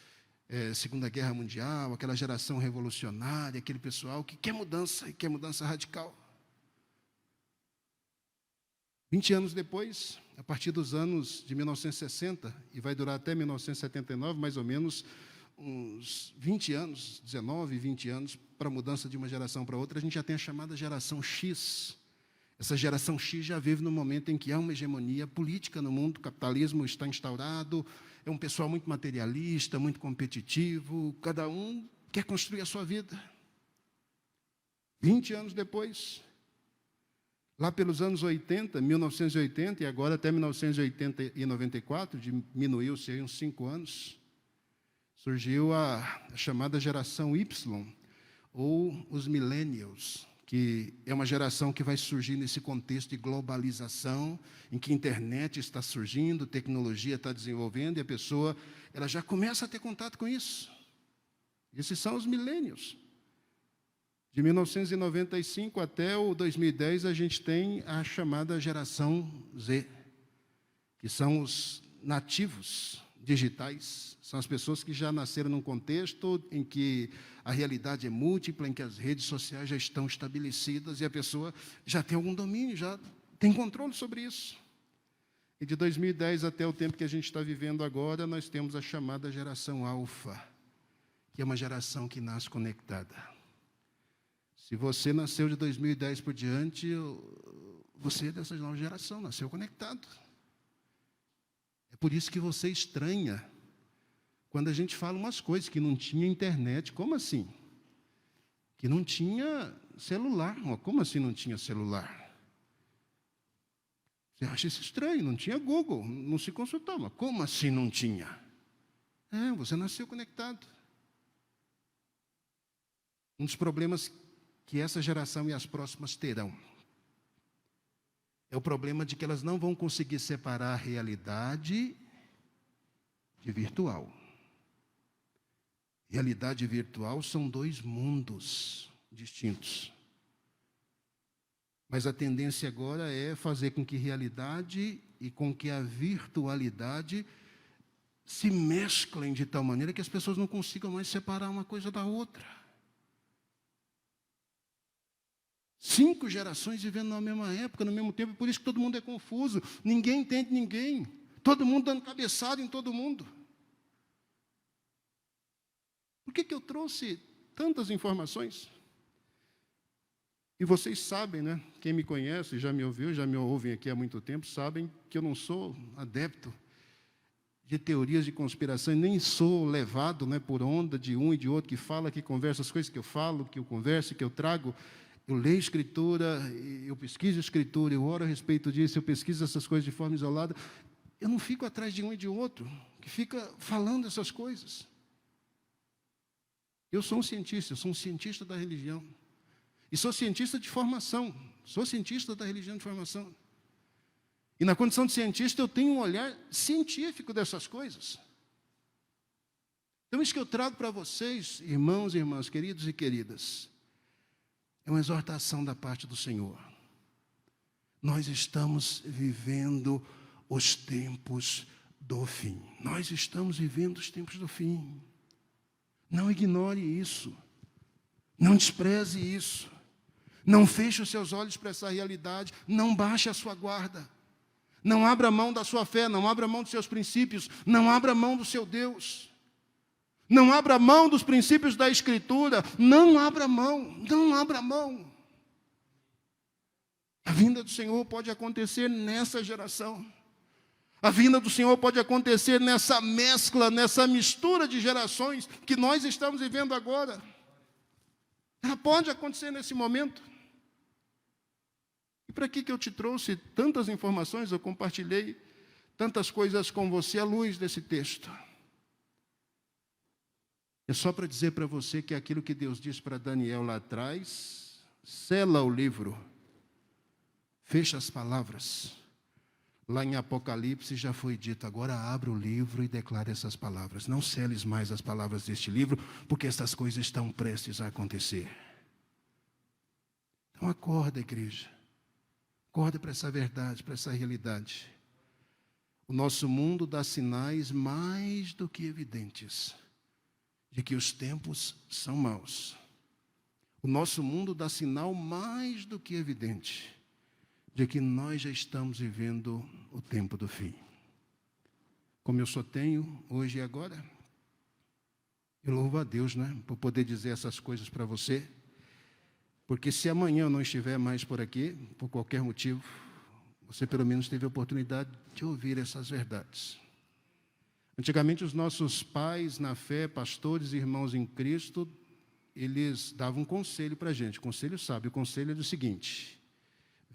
Segunda Guerra Mundial, aquela geração revolucionária, aquele pessoal que quer mudança, e quer mudança radical. 20 anos depois, a partir dos anos de 1960, e vai durar até 1979, mais ou menos, uns 20 anos, 19, 20 anos, para a mudança de uma geração para outra, a gente já tem a chamada geração X. Essa geração X já vive no momento em que há uma hegemonia política no mundo, o capitalismo está instaurado, é um pessoal muito materialista, muito competitivo, cada um quer construir a sua vida. 20 anos depois, lá pelos anos 80, 1980, e agora até 1980 e 94, diminuiu-se aí uns 5 anos, surgiu a chamada geração Y, ou os millennials, que é uma geração que vai surgir nesse contexto de globalização, em que a internet está surgindo, tecnologia está desenvolvendo, e a pessoa ela já começa a ter contato com isso. Esses são os millennials. De 1995 até o 2010, a gente tem a chamada geração Z, que são os nativos digitais, são as pessoas que já nasceram num contexto em que a realidade é múltipla, em que as redes sociais já estão estabelecidas e a pessoa já tem algum domínio, já tem controle sobre isso. E de 2010 até o tempo que a gente está vivendo agora, nós temos a chamada geração alfa, que é uma geração que nasce conectada. Se você nasceu de 2010 por diante, você é dessa nova geração, nasceu conectado. É por isso que você estranha quando a gente fala umas coisas, que não tinha internet. Como assim? Que não tinha celular. Como assim não tinha celular? Você acha isso estranho, não tinha Google, não se consultava. Como assim não tinha? Você nasceu conectado. Um dos problemas que essa geração e as próximas terão é o problema de que elas não vão conseguir separar a realidade de virtual. Realidade e virtual são 2 mundos distintos. Mas a tendência agora é fazer com que realidade e com que a virtualidade se mesclem de tal maneira que as pessoas não consigam mais separar uma coisa da outra. 5 gerações vivendo na mesma época, no mesmo tempo, por isso que todo mundo é confuso, ninguém entende ninguém, todo mundo dando cabeçada em todo mundo. Por que eu trouxe tantas informações? E vocês sabem, né? Quem me conhece, já me ouviu, já me ouvem aqui há muito tempo, sabem que eu não sou adepto de teorias de conspiração, e nem sou levado, né, por onda de um e de outro que fala, que conversa as coisas que eu falo, que eu converso, que eu trago. Eu leio Escritura, eu pesquiso Escritura, eu oro a respeito disso, eu pesquiso essas coisas de forma isolada. Eu não fico atrás de um e de outro, que fica falando essas coisas. Eu sou um cientista da religião. E sou cientista de formação, sou cientista da religião de formação. E na condição de cientista eu tenho um olhar científico dessas coisas. Então isso que eu trago para vocês, irmãos e irmãs, queridos e queridas, é uma exortação da parte do Senhor. Nós estamos vivendo os tempos do fim. Nós estamos vivendo os tempos do fim. Não ignore isso. Não despreze isso. Não feche os seus olhos para essa realidade. Não baixe a sua guarda. Não abra mão da sua fé. Não abra mão dos seus princípios. Não abra mão do seu Deus. Não abra mão dos princípios da Escritura. Não abra mão. Não abra mão. A vinda do Senhor pode acontecer nessa geração. A vinda do Senhor pode acontecer nessa mescla, nessa mistura de gerações que nós estamos vivendo agora. Ela pode acontecer nesse momento. E para que eu te trouxe tantas informações, eu compartilhei tantas coisas com você à luz desse texto? É só para dizer para você que aquilo que Deus disse para Daniel lá atrás, sela o livro, fecha as palavras. Lá em Apocalipse já foi dito, agora abra o livro e declare essas palavras. Não seles mais as palavras deste livro, porque essas coisas estão prestes a acontecer. Então acorda, igreja. Acorda para essa verdade, para essa realidade. O nosso mundo dá sinais mais do que evidentes de que os tempos são maus. O nosso mundo dá sinal mais do que evidente de que nós já estamos vivendo o tempo do fim. Como eu só tenho hoje e agora, eu louvo a Deus, por poder dizer essas coisas para você, porque se amanhã eu não estiver mais por aqui, por qualquer motivo, você pelo menos teve a oportunidade de ouvir essas verdades. Antigamente os nossos pais na fé, pastores e irmãos em Cristo, eles davam um conselho para a gente, conselho sábio, o conselho é do seguinte: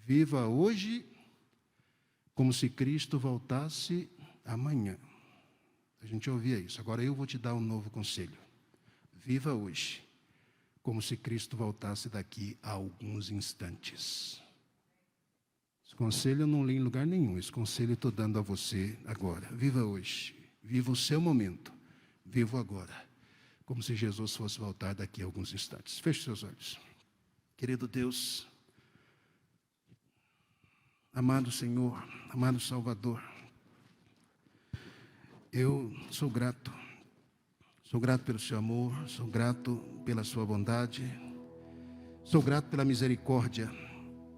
viva hoje como se Cristo voltasse amanhã. A gente ouvia isso. Agora eu vou te dar um novo conselho. Viva hoje como se Cristo voltasse daqui a alguns instantes. Esse conselho eu não li em lugar nenhum. Esse conselho eu estou dando a você agora. Viva hoje. Viva o seu momento. Viva agora. Como se Jesus fosse voltar daqui a alguns instantes. Feche seus olhos. Querido Deus, amado Senhor, amado Salvador, eu sou grato pelo seu amor, sou grato pela sua bondade, sou grato pela misericórdia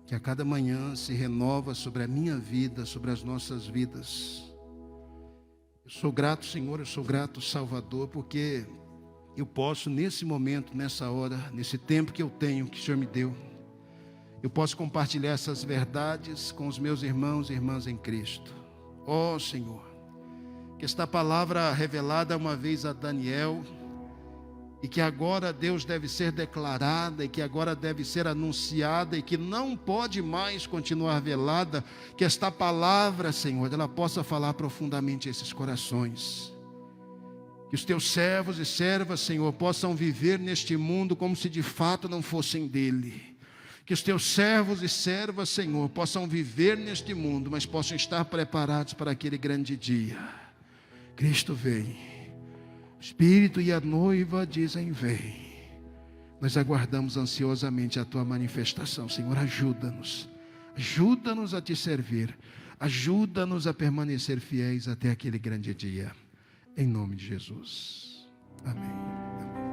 que a cada manhã se renova sobre a minha vida, sobre as nossas vidas. Eu sou grato, Senhor, eu sou grato, Salvador, porque eu posso nesse momento, nessa hora, nesse tempo que eu tenho, que o Senhor me deu, eu posso compartilhar essas verdades com os meus irmãos e irmãs em Cristo. Ó Senhor, que esta palavra revelada uma vez a Daniel, e que agora Deus deve ser declarada, e que agora deve ser anunciada, e que não pode mais continuar velada, que esta palavra, Senhor, ela possa falar profundamente a esses corações. Que os teus servos e servas, Senhor, possam viver neste mundo como se de fato não fossem dele. Que os teus servos e servas, Senhor, possam viver neste mundo, mas possam estar preparados para aquele grande dia. Cristo vem, o Espírito e a noiva dizem vem. Nós aguardamos ansiosamente a tua manifestação, Senhor, ajuda-nos a te servir, ajuda-nos a permanecer fiéis até aquele grande dia, em nome de Jesus, amém.